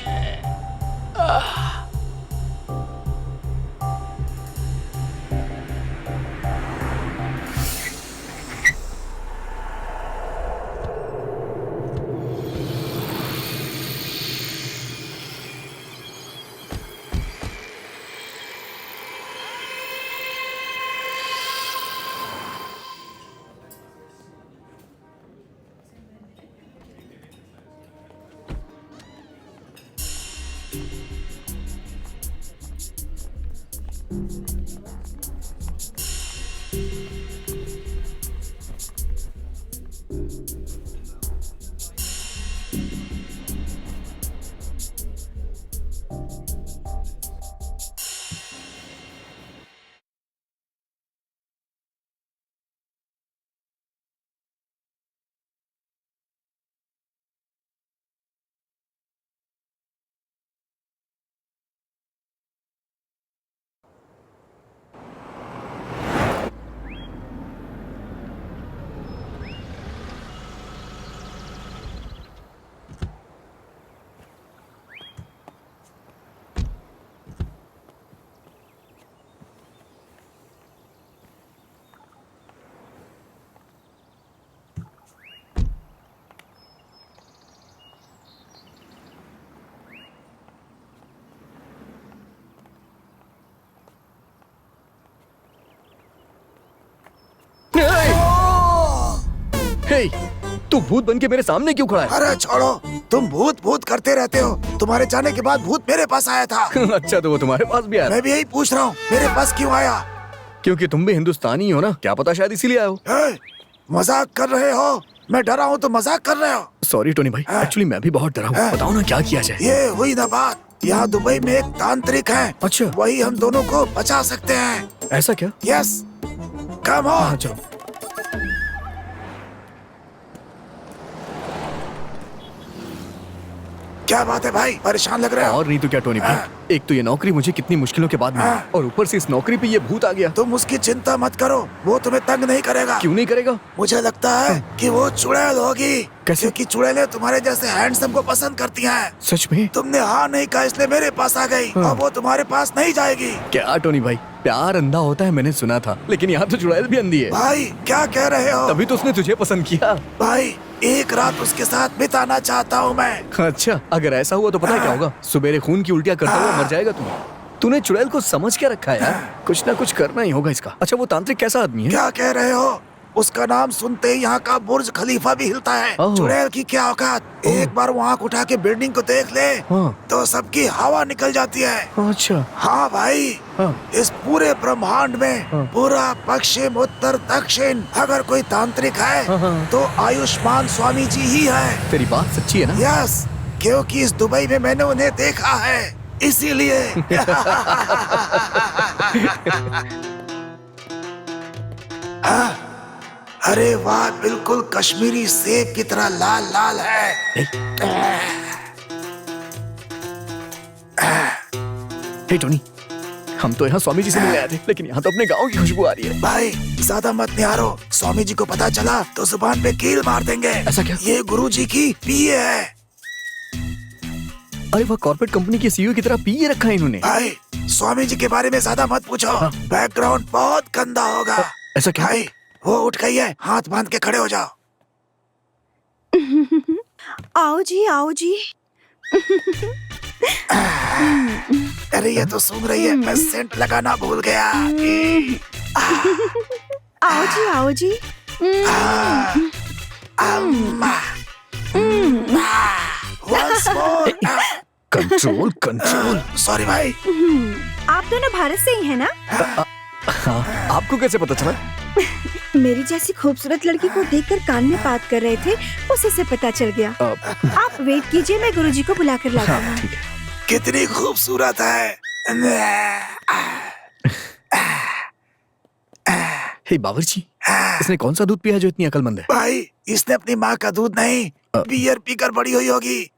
हे, तू भूत बन के मेरे सामने क्यों खड़ा है? अरे छोड़ो, तुम भूत भूत करते रहते हो। तुम्हारे जाने के बाद भूत मेरे पास आया था। अच्छा, तो वो तुम्हारे पास भी आया? मैं भी यही पूछ रहा हूँ, मेरे पास क्यों आया? क्योंकि तुम भी हिंदुस्तानी हो ना, क्या पता शायद इसीलिए आए हो। मजाक कर रहे हो? मैं डरा हूँ तो मजाक कर रहे हो? सॉरी टोनी भाई, एक्चुअली मैं भी बहुत डरा हूँ। बताओ ना क्या किया जाए। ये हुई ना बात। यहाँ दुबई में एक तांत्रिक है। अच्छा, वही हम दोनों को बचा सकते हैं। ऐसा क्या? Yes, come on. चलो। क्या बात है भाई, परेशान लग रहे हो? और नहीं तो क्या टोनी भाई, एक तो ये नौकरी मुझे कितनी मुश्किलों के बाद मिली, और ऊपर से इस नौकरी पे ये भूत आ गया। तुम उसकी चिंता मत करो, वो तुम्हें तंग नहीं करेगा। क्यों नहीं करेगा? मुझे लगता है कि वो चुड़ैल होगी। कैसे? क्योंकि चुड़ैलें तुम्हारे जैसे हैंडसम को पसंद करती हैं। सच में? तुमने हाँ नहीं कहा इसलिए मेरे पास आ गई। अब वो तुम्हारे पास नहीं जाएगी। क्या टोनी भाई, प्यार अंधा होता है मैंने सुना था, लेकिन यहाँ तो चुड़ैल भी अंधी है। भाई क्या कह रहे हो? तभी तो उसने तुझे पसंद किया। भाई एक रात उसके साथ बिताना चाहता हूँ मैं। अच्छा, अगर ऐसा हुआ तो पता है क्या होगा? सुबेरे खून की उल्टियाँ करता हुआ मर जाएगा तू। तूने चुड़ैल को समझ के रखा है यार, कुछ ना कुछ करना ही होगा इसका। अच्छा, वो तांत्रिक कैसा आदमी है? क्या कह रहे हो? उसका नाम सुनते ही यहाँ का बुर्ज खलीफा भी हिलता है। चुड़ैल की क्या औकात, एक बार वो आँख उठा के बिल्डिंग को देख ले तो सबकी हवा निकल जाती है। अच्छा हाँ भाई, इस पूरे ब्रह्मांड में पूरा पश्चिम उत्तर दक्षिण अगर कोई तांत्रिक है तो आयुष्मान स्वामी जी ही है। तेरी बात सच्ची है ना? यस, क्योंकि इस दुबई में मैंने उन्हें देखा है, इसीलिए। अरे वाह, बिल्कुल कश्मीरी सेब की तरह लाल लाल है। हे टोनी, हम तो यहाँ स्वामी जी से मिलने आए थे, लेकिन यहाँ तो अपने गांव की खुशबू आ रही है। भाई ज्यादा मत निहारो, स्वामी जी को पता चला तो जुबान पे कील मार देंगे। ऐसा क्या? ये गुरुजी की पीए है। अरे वह कॉर्पोरेट कंपनी के सीईओ की तरह पीए रखा है इन्होंने। भाई स्वामी जी के बारे में ज्यादा मत पूछो, बैकग्राउंड बहुत गंदा होगा। ऐसा क्या? भाई वो उठ गई है, हाथ बांध के खड़े हो जाओ। आओ जी, आओ जी। अरे ये तो सूंघ रही है, मैं सेंट लगाना भूल गया। आओ जी, आओ जी। Control control. सॉरी भाई। आप दोनों भारत से ही हैं ना? हाँ, आपको कैसे पता चला? मेरी जैसी खूबसूरत लड़की को देखकर कान में बात कर रहे थे, उसी से पता चल गया। आप वेट कीजिए, मैं गुरुजी को बुला कर लाता हूँ। कितनी खूबसूरत है। हे बावर्ची, इसने कौन सा दूध पिया जो इतनी अकलमंद है? भाई इसने अपनी माँ का दूध नहीं, बियर पीकर बड़ी हुई होगी।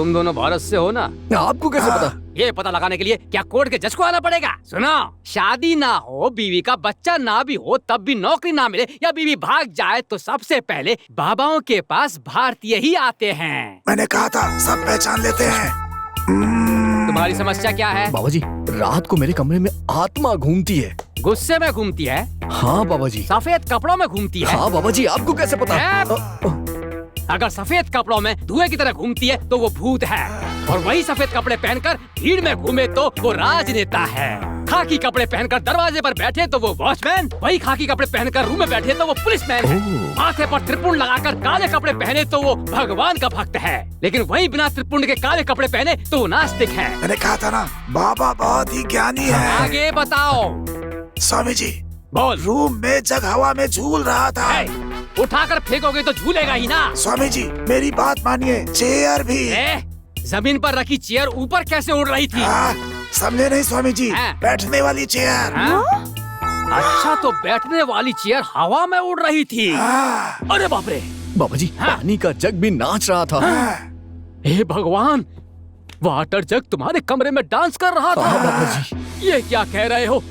तुम दोनों भारत से हो ना? आपको कैसे पता? ये पता लगाने के लिए क्या कोर्ट के जज को आना पड़ेगा? सुनो, शादी ना हो, बीवी का बच्चा ना भी हो, तब भी नौकरी ना मिले या बीवी भाग जाए तो सबसे पहले बाबाओं के पास भारतीय ही आते हैं। मैंने कहा था सब पहचान लेते हैं। तुम्हारी समस्या क्या है? बाबा जी, रात को मेरे कमरे में आत्मा घूमती है। गुस्से में घूमती है? हाँ बाबा जी। सफेद कपड़ों में घूमती है? हाँ बाबा जी, आपको कैसे पता? अगर सफेद कपड़ों में धुएं की तरह घूमती है तो वो भूत है, और वही सफेद कपड़े पहनकर भीड़ में घूमे तो वो राजनेता है। खाकी कपड़े पहनकर दरवाजे पर बैठे तो वो वॉचमैन, वही खाकी कपड़े पहनकर रूम में बैठे तो वो पुलिसमैन है। माथे पर त्रिपुंड लगाकर काले कपड़े पहने तो वो भगवान का भक्त है, लेकिन वही बिना त्रिपुंड के काले कपड़े पहने तो वो नास्तिक है। मैंने कहा था ना, बाबा बहुत ही ज्ञानी है। आगे बताओ। स्वामी जी, बोल। रूम में जग हवा में झूल रहा था। उठाकर फेंकोगे तो झूलेगा ही ना। स्वामी जी मेरी बात मानिए, चेयर भी। जमीन पर रखी चेयर ऊपर कैसे उड़ रही थी? समझे नहीं स्वामी जी, बैठने वाली चेयर। अच्छा, तो बैठने वाली चेयर हवा में उड़ रही थी। अरे बाप रे। बाबा जी, पानी का जग भी नाच रहा था। हे भगवान, वाटर जग तुम्हारे कमरे में डांस कर रहा था। बाबा जी, ये क्या कह रहे हो?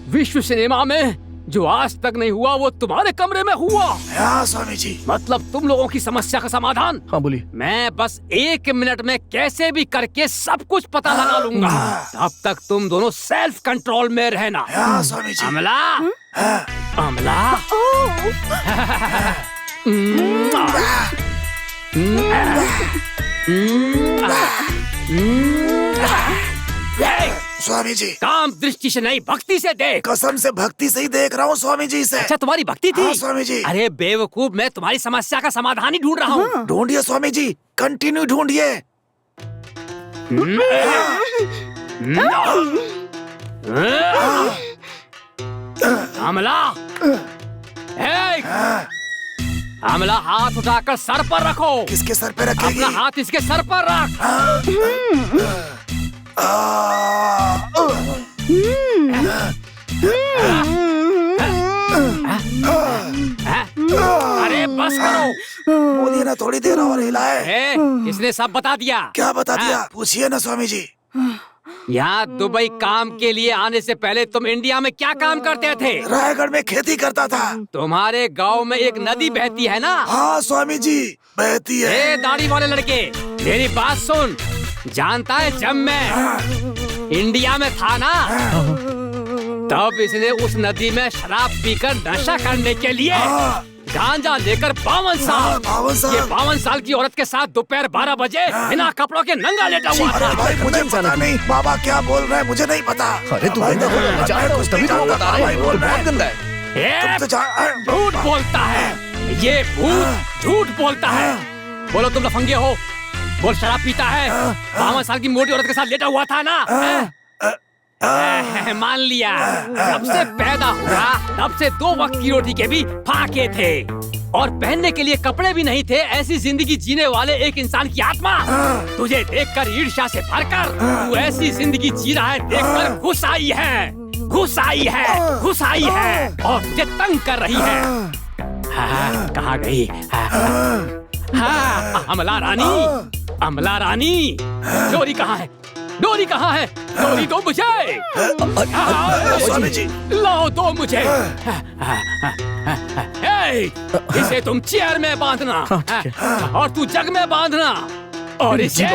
विश्व सिनेमा में जो आज तक नहीं हुआ वो तुम्हारे कमरे में हुआ। हाँ स्वामी जी। मतलब तुम लोगों की समस्या का समाधान? हाँ बोलिए। मैं बस 1 मिनट में कैसे भी करके सब कुछ पता लगा लूंगा। तब तक तुम दोनों सेल्फ कंट्रोल में रहना। हाँ स्वामी जी। अमला, अमला, स्वामी जी, काम दृष्टि से नहीं भक्ति से देख। कसम से भक्ति से ही देख रहा हूँ स्वामी जी से। अच्छा, तुम्हारी भक्ति थी? हाँ स्वामी जी। अरे बेवकूफ, मैं तुम्हारी समस्या का समाधान ही ढूंढ रहा हूँ। ढूंढिए स्वामी जी, कंटिन्यू ढूंढिए। अमला, अमला, हाथ उठाकर सर पर रखो। किसके सर पे रखेगी? अपना हाथ इसके सर पर रख। अरे बस करो। बोलिए ना, थोड़ी देर और हिलाए। इसने सब बता दिया। क्या बता दिया? पूछिए ना स्वामी जी। यहाँ दुबई काम के लिए आने से पहले तुम इंडिया में क्या काम करते थे? रायगढ़ में खेती करता था। तुम्हारे गांव में एक नदी बहती है ना? हाँ स्वामी जी, बहती है। दाढ़ी वाले लड़के, मेरी बात सुन। जानता है, जब मैं इंडिया में था ना, तब इसने उस नदी में शराब पीकर नशा करने के लिए गांजा लेकर 52 साल, ये 52 साल की औरत के साथ दोपहर 12 बजे बिना कपड़ों के नंगा लेटा हुआ था। भाई मुझे पता नहीं, बाबा क्या बोल रहे हैं मुझे नहीं पता। अरे तू तभी तो बता रहा है, बहुत गंदा है। झूठ बोलता है ये भूत, झूठ बोलता है। बोलो तुम लफंगे हो, बोल शराब पीता है, 52 साल की मोटी औरत के साथ लेटा हुआ था ना? मान लिया। जब से पैदा हुआ तब से 2 वक्त की रोटी के भी फाके थे, और पहनने के लिए कपड़े भी नहीं थे। ऐसी जिंदगी जीने वाले एक इंसान की आत्मा तुझे देखकर ईर्ष्या से भरकर तू ऐसी जिंदगी जी रहा है देखकर घुस आई है, घुस आई है, घुस आई है, और तुझे तंग कर रही है। कहाँ गई? अमला रानी, अमला रानी, डोरी कहाँ है? डोरी कहाँ है? डोरी दो मुझे। स्वामी जी, लाओ दो मुझे। इसे तुम चेयर में बांधना और तू जग में बांधना, और इसे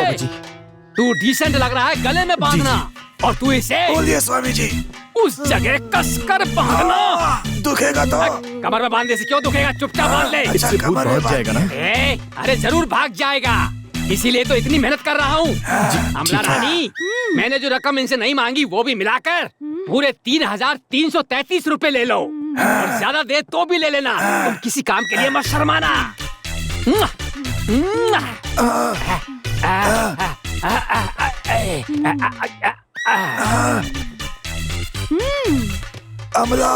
तू डिसेंट लग रहा है गले में बांधना, और तू इसे बोलिए स्वामी जी उस जगह कसकर बांधना। दुखेगा तो? कमर में बांधने से क्यों दुखेगा? चुपचाप बांध ले। इससे भूत भाग जाएगा ना? अरे जरूर भाग जाएगा, इसीलिए तो इतनी मेहनत कर रहा हूँ। अमला रानी, मैंने जो रकम इनसे नहीं मांगी वो भी मिलाकर पूरे 3,333 रुपए ले लो, और ज्यादा दे तो भी ले लेना। तुम किसी काम के लिए मत शर्माना। अमला,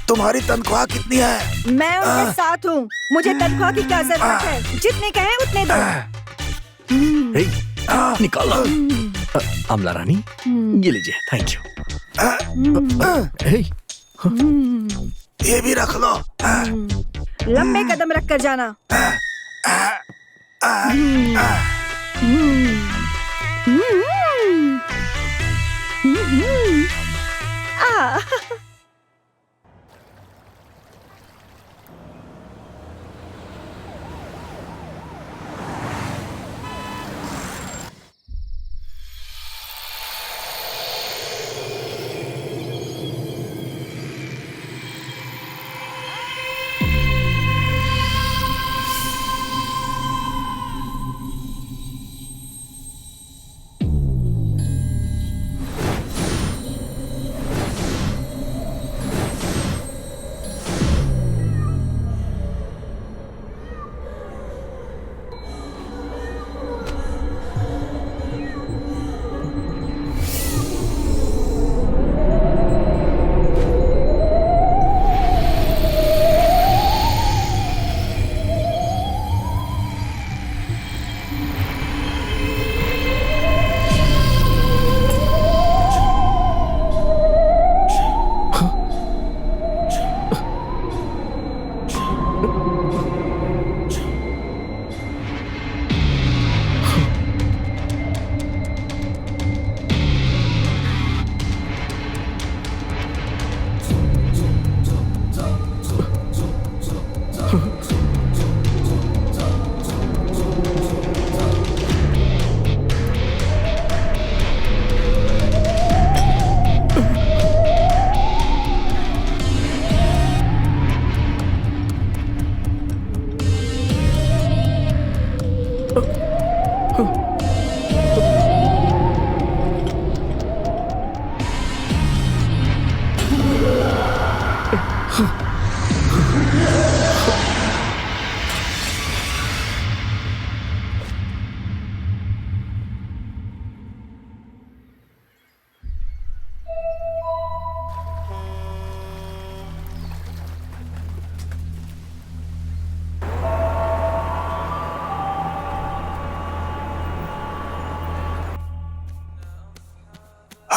तुम्हारी तनख्वाह कितनी है? मैं उनके साथ हूँ, मुझे तनख्वाह की क्या जरूरत है? जितने कहें उतने दो। निकालो। अमला रानी, ये लीजिए, थैंक यू। ये भी रख लो। लंबे कदम रख कर जाना।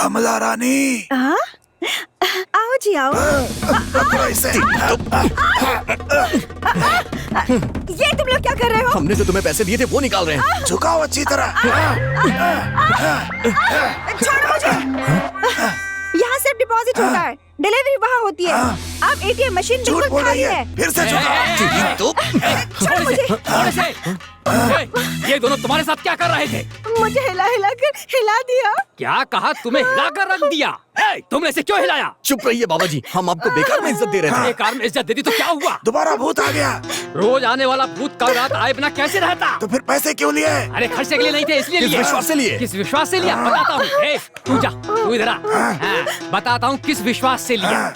अमला रानी, आओ जी आओ। ये तुम लोग क्या कर रहे हो? हमने जो तुम्हें पैसे दिए थे वो निकाल रहे हैं। झुकाओ अच्छी तरह। छोड़ो मुझे। यहाँ सिर्फ डिपॉजिट होता है, डिलीवरी वहाँ होती है। अब एटीएम मशीन बिल्कुल खाली है। फिर से झुकाओ। छोड़ो मुझे। ये दोनों तुम्हारे साथ क्या कर रहे थे? मुझे हिला हिला कर हिला दिया। क्या कहा? तुम्हें हिला कर रख दिया? तुमने इसे क्यों हिलाया? चुप रहिए बाबा जी, हम आपको बेकार में इज्जत दे रहे थे। बेकार में इज्जत दे दी तो क्या हुआ? दोबारा भूत आ गया। रोज आने वाला भूत कल रात आए बिना कैसे रहता? तो फिर पैसे क्यों लिए? अरे खर्चे के लिए नहीं थे, इसलिए किस लिए। विश्वास से लिए? किस विश्वास से लिया बताता हूँ। तू जा, तू इधर आ। बताता हूँ किस विश्वास से लिया।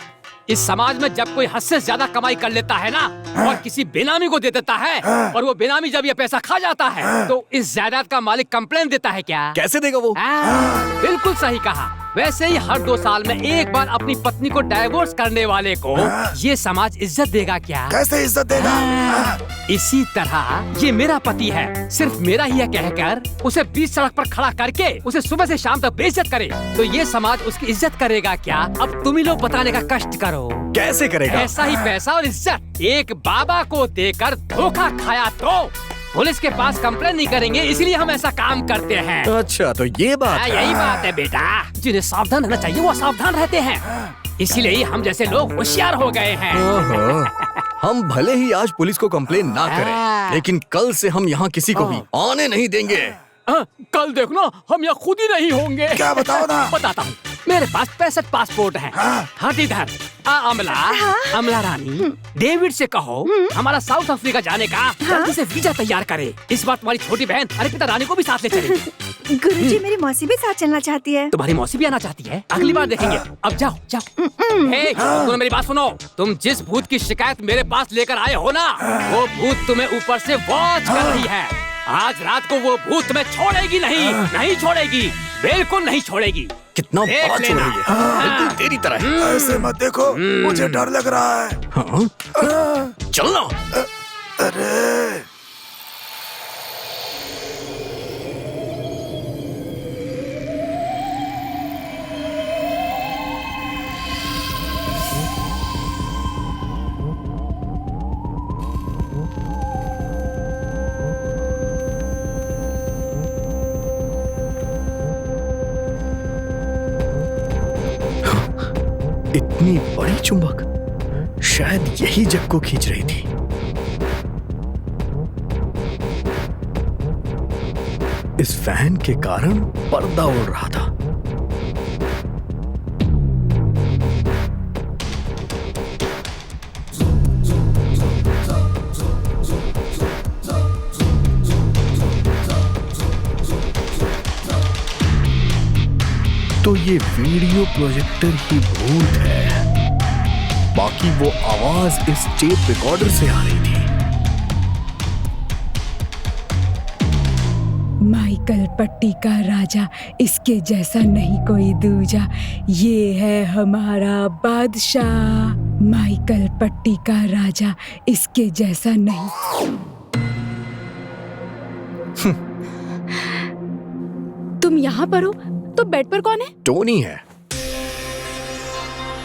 इस समाज में जब कोई हद से ज्यादा कमाई कर लेता है ना और किसी बेनामी को दे देता है और वो बेनामी जब ये पैसा खा जाता है तो इस जायदाद का मालिक कंप्लेन देता है। क्या कैसे देगा वो? बिल्कुल सही कहा। वैसे ही हर 2 साल में एक बार अपनी पत्नी को डाइवोर्स करने वाले को ये समाज इज्जत देगा क्या? कैसे इज्जत देगा? इसी तरह ये मेरा पति है, सिर्फ मेरा ही है कहकर उसे बीच सड़क पर खड़ा करके उसे सुबह से शाम तक बेइज्जत करे तो ये समाज उसकी इज्जत करेगा क्या? अब तुम ही लोग बताने का कष्ट करो। कैसे करेगा? ऐसा ही पैसा और इज्जत एक बाबा को देकर धोखा खाया तो पुलिस के पास कंप्लेन नहीं करेंगे, इसलिए हम ऐसा काम करते हैं। अच्छा तो ये बात है। यही बात है बेटा। जिन्हें सावधान रहना चाहिए वो सावधान रहते हैं, इसीलिए ही हम जैसे लोग होशियार हो गए हैं। हम भले ही आज पुलिस को कंप्लेन ना करें, लेकिन कल से हम यहाँ किसी को भी आने नहीं देंगे। कल देखना हम यहाँ खुद ही नहीं होंगे। क्या बताओ ना? बताता हूँ। मेरे पास 65 पासपोर्ट हैं। हट इधर। अमला रानी, डेविड से कहो हमारा साउथ अफ्रीका जाने का जल्दी से वीजा तैयार करे। इस बार तुम्हारी छोटी बहन अर्पिता रानी को भी साथ ले चलेगी। गुरुजी, मेरी मौसी भी साथ चलना चाहती है। तुम्हारी मौसी भी आना चाहती है? अगली बार देखेंगे। अब जाओ जाओ। तुम मेरी बात सुनो। तुम जिस भूत की शिकायत मेरे पास लेकर आए हो ना, वो भूत तुम्हें ऊपर से वॉच कर रही है। आज रात को वो भूत तुम्हें छोड़ेगी नहीं, नहीं छोड़ेगी, बिल्कुल नहीं छोड़ेगी। कितना बड़ा चोर है ये, बिल्कुल तेरी तरह है। ऐसे मत देखो, मुझे डर लग रहा है। चलना। अरे इतनी बड़ी चुंबक शायद यही जग को खींच रही थी। इस फैन के कारण पर्दा उड़ रहा था। तो ये वीडियो प्रोजेक्टर ही भूत है, बाकी वो आवाज इस टेप रिकॉर्डर से आ रही थी। माइकल पट्टी का राजा, इसके जैसा नहीं कोई दूजा, ये है हमारा बादशाह। माइकल पट्टी का राजा, इसके जैसा नहीं। तुम यहाँ पर हो तो बेड पर कौन है? टोनी है।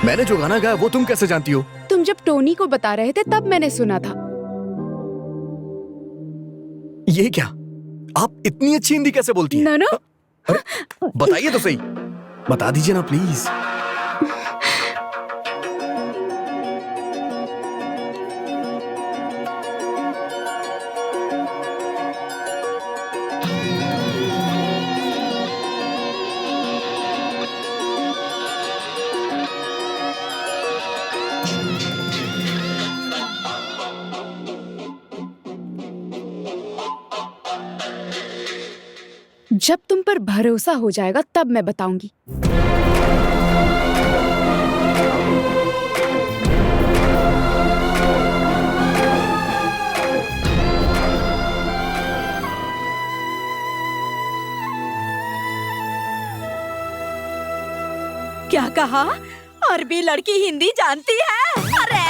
मैंने जो गाना गाया वो तुम कैसे जानती हो? तुम जब टोनी को बता रहे थे तब मैंने सुना था। ये क्या, आप इतनी अच्छी हिंदी कैसे बोलती हैं? ना अरे बताइए तो सही, बता दीजिए ना प्लीज। जब तुम पर भरोसा हो जाएगा तब मैं बताऊंगी। क्या कहा? अरबी लड़की हिंदी जानती है? अरे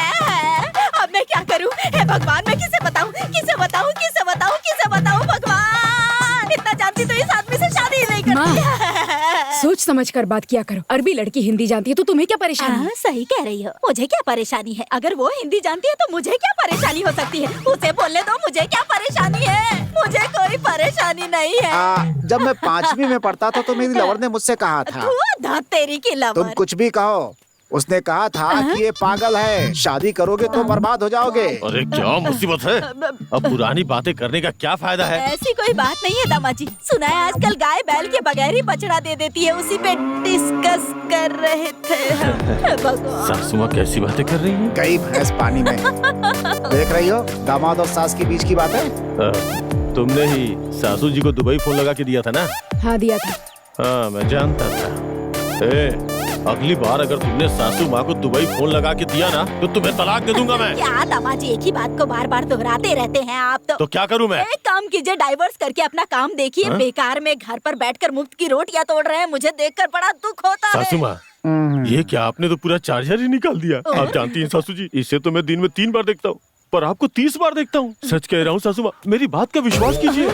अब मैं क्या करूं? हे भगवान, मैं किसे बताऊं, किसे बताऊं, किसे बताऊं, किसे बताऊं? भगवान, इतना जानती तो इस आदमी से शादी ही नहीं करती। सोच समझ कर बात किया करो। अरबी लड़की हिंदी जानती है तो तुम्हें क्या परेशानी है? सही कह रही हो, मुझे क्या परेशानी है? अगर वो हिंदी जानती है तो मुझे क्या परेशानी हो सकती है? उसे बोलने दो, मुझे क्या परेशानी है? मुझे कोई परेशानी नहीं है। जब मैं 5वीं में पढ़ता था तो मेरी लवर ने मुझसे कहा था, तेरी की लवर। तुम कुछ भी कहो, उसने कहा था कि ये पागल है, शादी करोगे तो बर्बाद हो जाओगे। अरे क्या मुसीबत है, अब पुरानी बातें करने का क्या फायदा है? ऐसी कोई बात नहीं है दामाजी। सुना है आजकल गाय बैल के बगैर ही बछड़ा दे देती है, उसी पे डिस्कस कर रहे थे। सासू माँ कैसी बातें कर रही हैं? गई भैंस पानी में। देख रही हो, दामाद और सास की बीच की बात है। तुमने ही सासू जी को दुबई फोन लगा के दिया था ना? हाँ दिया था। हाँ मैं जानता था। अगली बार अगर तुमने सासू माँ को दुबई फोन लगा के दिया ना तो तुम्हें तलाक दे दूंगा मैं। क्या दामाजी एक ही बात को बार बार दोहराते रहते हैं आप तो क्या करूँ मैं? एक काम कीजिए, डाइवर्स करके अपना काम देखिए। बेकार में घर पर बैठकर मुफ्त की रोटियां तोड़ रहे हैं, मुझे देखकर बड़ा दुख होता है। सासू माँ, ये क्या आपने तो पूरा चार्जर ही निकाल दिया। आप जानती हैं सासू जी, इसे तो मैं दिन में 3 बार देखता हूँ पर आपको 30 बार देखता हूँ। सच कह रहा हूँ सासू माँ, मेरी बात का विश्वास कीजिए।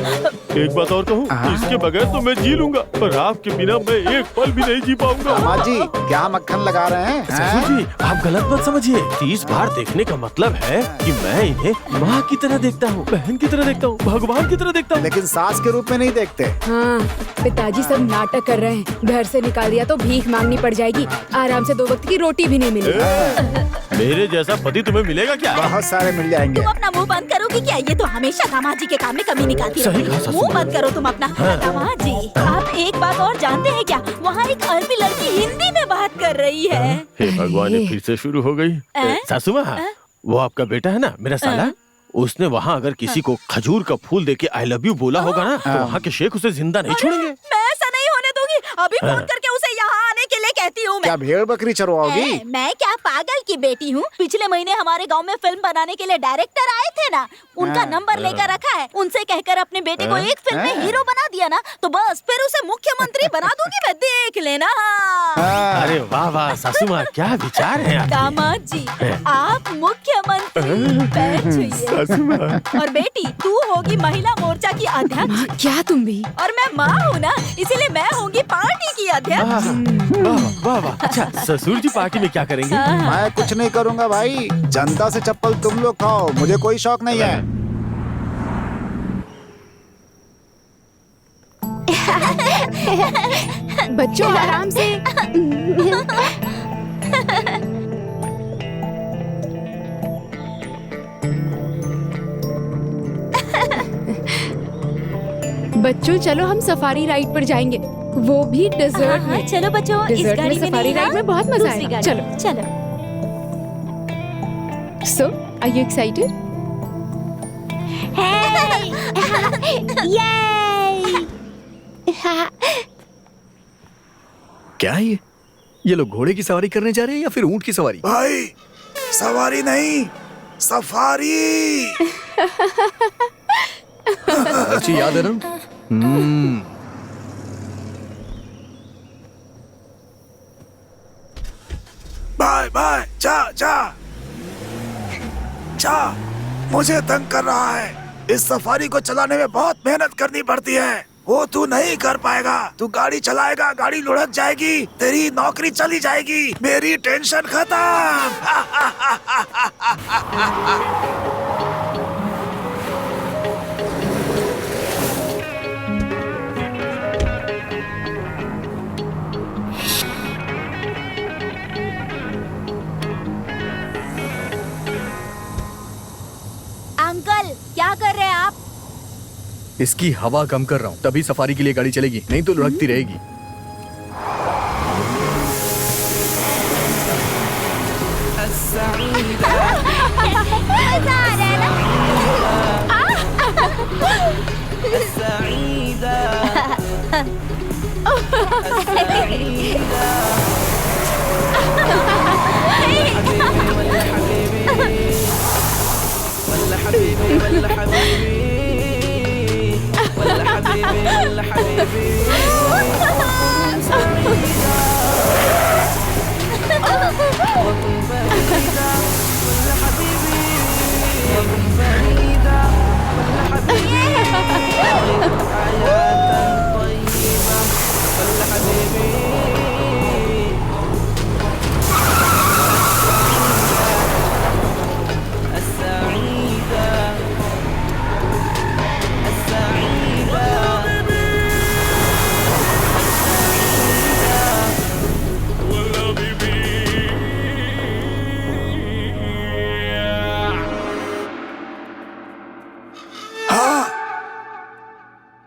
एक बात और कहूँ, इसके बगैर तो मैं जी लूंगा पर आपके बिना मैं एक पल भी नहीं जी पाऊंगा। माँ जी क्या मक्खन लगा रहे हैं? सासू जी आप गलत मत समझिए। 30 बार देखने का मतलब है कि मैं इन्हें माँ की तरह देखता हूँ, बहन की तरह देखता हूँ, भगवान की तरह देखता हूँ, लेकिन सास के रूप में नहीं देखते। हाँ पिताजी सब नाटक कर रहे हैं। घर से निकाल दिया तो भीख मांगनी पड़ जाएगी, आराम से 2 वक्त की रोटी भी नहीं मिलेगी। मेरे जैसा पति तुम्हें मिलेगा क्या? बहुत सारे मिल जाएंगे। तुम अपना मुंह बंद करोगी क्या? ये तो हमेशा दामाजी के काम में कमी निकालती रहती है। मुंह बंद करो तुम अपना। दामाजी आप एक बात और जानते हैं क्या? वहाँ एक अरबी लड़की हिंदी में बात कर रही है। हे भगवान, ये फिर से शुरू हो गई। सासू माँ, वो आपका बेटा है ना, मेरा साला, उसने वहाँ अगर किसी को खजूर का फूल देके आई लव यू बोला होगा ना तो वहाँ के शेख उसे जिंदा नहीं छोड़ेंगे। मैं ऐसा नहीं होने दूंगी। अभी फोन करके उसे यहाँ आने के लिए कहती हूँ। क्या भेड़ बकरी चरवाओगी? मैं क्या पागल की बेटी हूँ? पिछले महीने हमारे गांव में फिल्म बनाने के लिए डायरेक्टर आए थे ना, उनका नंबर लेकर रखा है। उनसे कहकर अपने बेटे को एक फिल्म में हीरो बना दिया ना तो बस फिर उसे मुख्यमंत्री बना दूंगी मैं, देख लेना। अरे वाह वाह सासू माँ, क्या विचार है आपके? दामाद जी आप मुख्यमंत्री बैठिए। और बेटी तू होगी महिला मोर्चा की अध्यक्ष। क्या तुम भी? और मैं माँ हूँ ना, इसीलिए मैं होंगी पार्टी की अध्यक्ष। वाह वाह। अच्छा ससुर जी पार्टी में क्या करेंगे? मैं कुछ नहीं करूँगा भाई, जनता से चप्पल तुम लोग खाओ, मुझे कोई शौक नहीं है। बच्चों आराम से। बच्चों चलो हम सफारी राइड पर जाएंगे, वो भी डेजर्ट में। चलो बच्चों, इस डेजर्ट गाड़ी में में सफारी नहीं, राइड में बहुत मजा दूसरी आएगा। गाड़ी। चलो चलो। सो आर यू एक्साइटेड? क्या है ये लोग घोड़े की सवारी करने जा रहे हैं या फिर ऊंट की सवारी? भाई सवारी नहीं, सफारी। अच्छी याद है ना? बाय बाय, जा जा जा, मुझे तंग कर रहा है। इस सफारी को चलाने में बहुत मेहनत करनी पड़ती है, वो तू नहीं कर पाएगा। तू गाड़ी चलाएगा, गाड़ी लुढ़क जाएगी, तेरी नौकरी चली जाएगी, मेरी टेंशन खत्म। अंकल क्या कर रहे हैं आप? इसकी हवा कम कर रहा हूँ, तभी सफारी के लिए गाड़ी चलेगी, नहीं तो लुढ़कती रहेगी।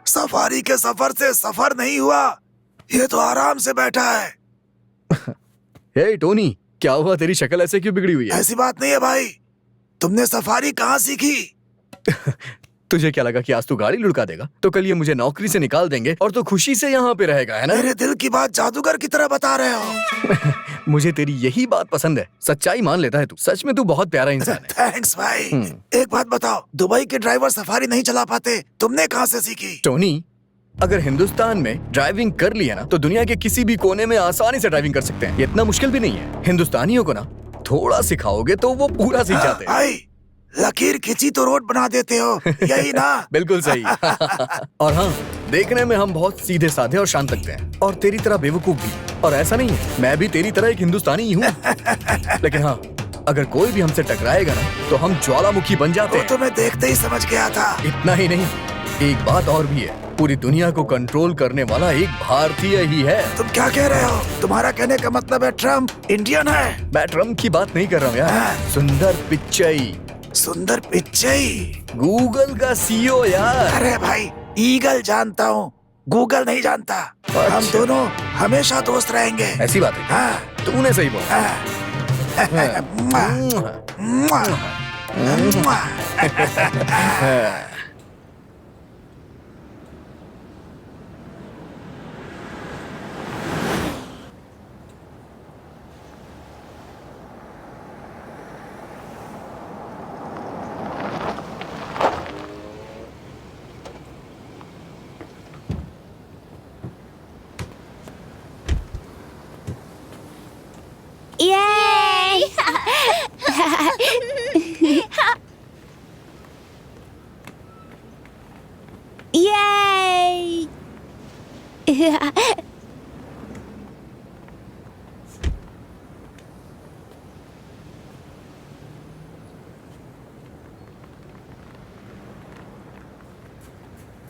सफारी के सफर से सफर नहीं हुआ, ये तो आराम से बैठा है। हे टोनी, क्या हुआ? तेरी शक्ल ऐसे क्यों बिगड़ी हुई है? ऐसी बात नहीं है भाई, तुमने सफारी कहाँ सीखी? तुझे क्या लगा कि आज तू गाड़ी लुढ़का देगा तो कल ये मुझे नौकरी से निकाल देंगे और तू खुशी से यहाँ पे रहेगा, है ना? मेरे दिल की बात जादूगर की तरह बता रहे हो। मुझे तेरी यही बात पसंद है, सच्चाई मान लेता है तू। सच में तू बहुत प्यारा इंसान है। थैंक्स भाई। एक बात बताओ, दुबई के ड्राइवर सफारी नहीं चला पाते, तुमने कहाँ से सीखी? टोनी, अगर हिंदुस्तान में ड्राइविंग कर ली है ना तो दुनिया के किसी भी कोने में आसानी से ड्राइविंग कर सकते हैं। ये इतना मुश्किल भी नहीं है। हिंदुस्तानियों को ना थोड़ा सिखाओगे तो वो पूरा सीख जाते हैं। भाई लकीर खींची तो रोड बना देते हो, यही ना? बिल्कुल सही। और हाँ, देखने में हम बहुत सीधे साधे और शांत लगते हैं, और तेरी तरह बेवकूफ भी। और ऐसा नहीं है, मैं भी तेरी तरह एक हिंदुस्तानी ही हूँ। लेकिन हाँ, अगर कोई भी हमसे टकराएगा ना तो हम ज्वालामुखी बन जाते हैं। तो मैं देखते ही समझ गया था। इतना ही नहीं, एक बात और भी है, पूरी दुनिया को कंट्रोल करने वाला एक भारतीय ही है। तुम क्या कह रहे हो? तुम्हारा कहने का मतलब है ट्रम्प इंडियन है? मैं ट्रम्प की बात नहीं कर रहा हूँ यार, सुंदर पिच्चई। सुंदर पिच्चई? गूगल का सीईओ यार। अरे भाई, ईगल जानता हूँ, गूगल नहीं जानता। हम दोनों हमेशा दोस्त रहेंगे। ऐसी बात है? हाँ। तूने सही बोला।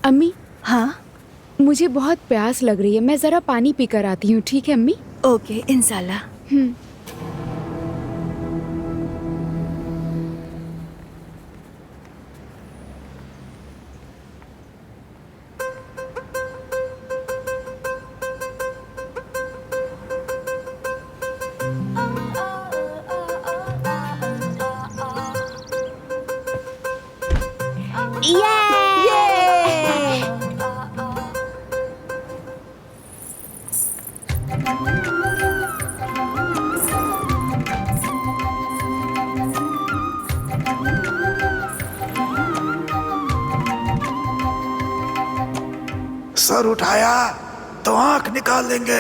अम्मी, हाँ मुझे बहुत प्यास लग रही है, मैं जरा पानी पीकर आती हूँ, ठीक है अम्मी? ओके, इंशाल्लाह। सर उठाया तो आंख निकाल देंगे।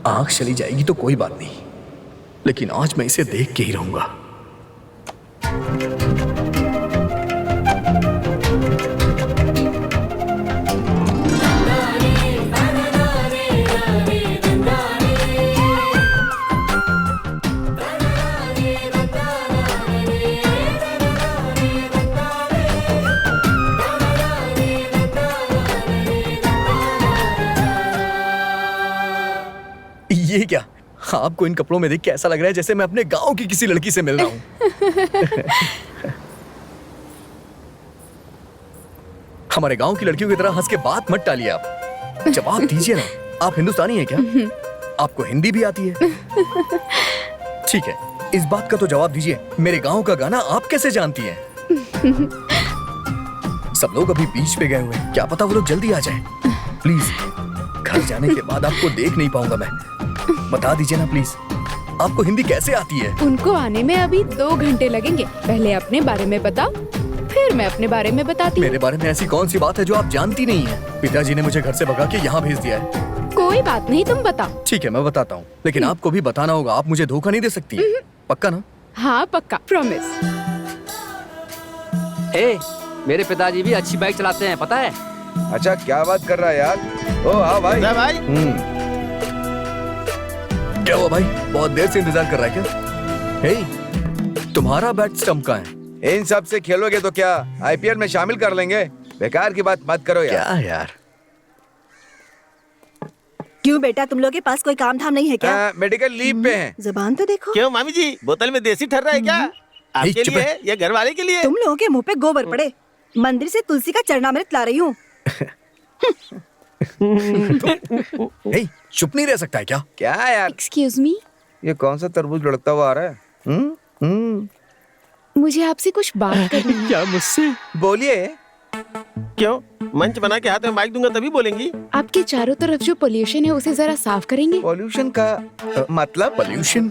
आंख चली जाएगी तो कोई बात नहीं, लेकिन आज मैं इसे देख के ही रहूंगा। ये क्या? आपको इन कपड़ों में देख के ऐसा लग रहा है जैसे मैं अपने गांव की किसी लड़की से मिल रहा हूं। हमारे गांव की लड़कियों की तरह हंस के बात मत टालिए आप। जवाब दीजिए ना, आप हिंदुस्तानी हैं क्या? आपको हिंदी भी आती है? ठीक है, इस बात का तो जवाब दीजिए, मेरे गांव का गाना आप कैसे जानती हैं? सब लोग अभी बीच पे गए हुए हैं, क्या पता वो लोग जल्दी आ जाएं। प्लीज, घर जाने के बाद आपको देख नहीं पाऊंगा मैं। बता दीजिए ना प्लीज, आपको हिंदी कैसे आती है? उनको आने में अभी 2 घंटे लगेंगे। पहले अपने बारे में बताओ, फिर मैं अपने बारे में बताती हूँ। मेरे बारे में ऐसी कौन सी बात है जो आप जानती नहीं है? पिताजी ने मुझे घर से भगा के यहाँ भेज दिया है। कोई बात नहीं, तुम बताओ। ठीक है, मैं बताता हूँ, लेकिन आपको भी बताना होगा। आप मुझे धोखा नहीं दे सकती, पक्का ना? हाँ पक्का, प्रॉमिस। मेरे पिताजी भी अच्छी बाइक चलाते हैं, पता है? अच्छा, क्या बात कर रहा है यार? ओ हाँ भाई। भाई क्या हुआ भाई, बहुत देर से इंतजार कर रहा है क्या? हे, तुम्हारा बैट स्टंप का है। इन सब से खेलोगे तो क्या आईपीएल में शामिल कर लेंगे? बेकार की बात मत करो यार। क्या यार? क्यों बेटा, तुम लोग के पास कोई काम धाम नहीं है क्या? मेडिकल लीव पे हैं। जुबान तो देखो। क्यों मामी जी, बोतल में देसी ठर्रा है क्या? आपके चुप लिए है। या घर वाले के लिए? तुम लोगों के मुंह पे गोबर पड़े। मंदिर से तुलसी का चरणामृत ला रही हूँ। हे, चुप नहीं रह सकता है क्या? क्या यार? एक्सक्यूज मी, ये कौन सा तरबूज लड़कता हुआ आ रहा है? मुझे आपसे कुछ बात करनी है। क्या मुझसे? बोलिए। क्यों, मंच बना के हाथ में माइक दूंगा तभी बोलेंगी? आपके चारों तरफ जो पोल्यूशन है उसे जरा साफ करेंगे। पॉल्यूशन का मतलब?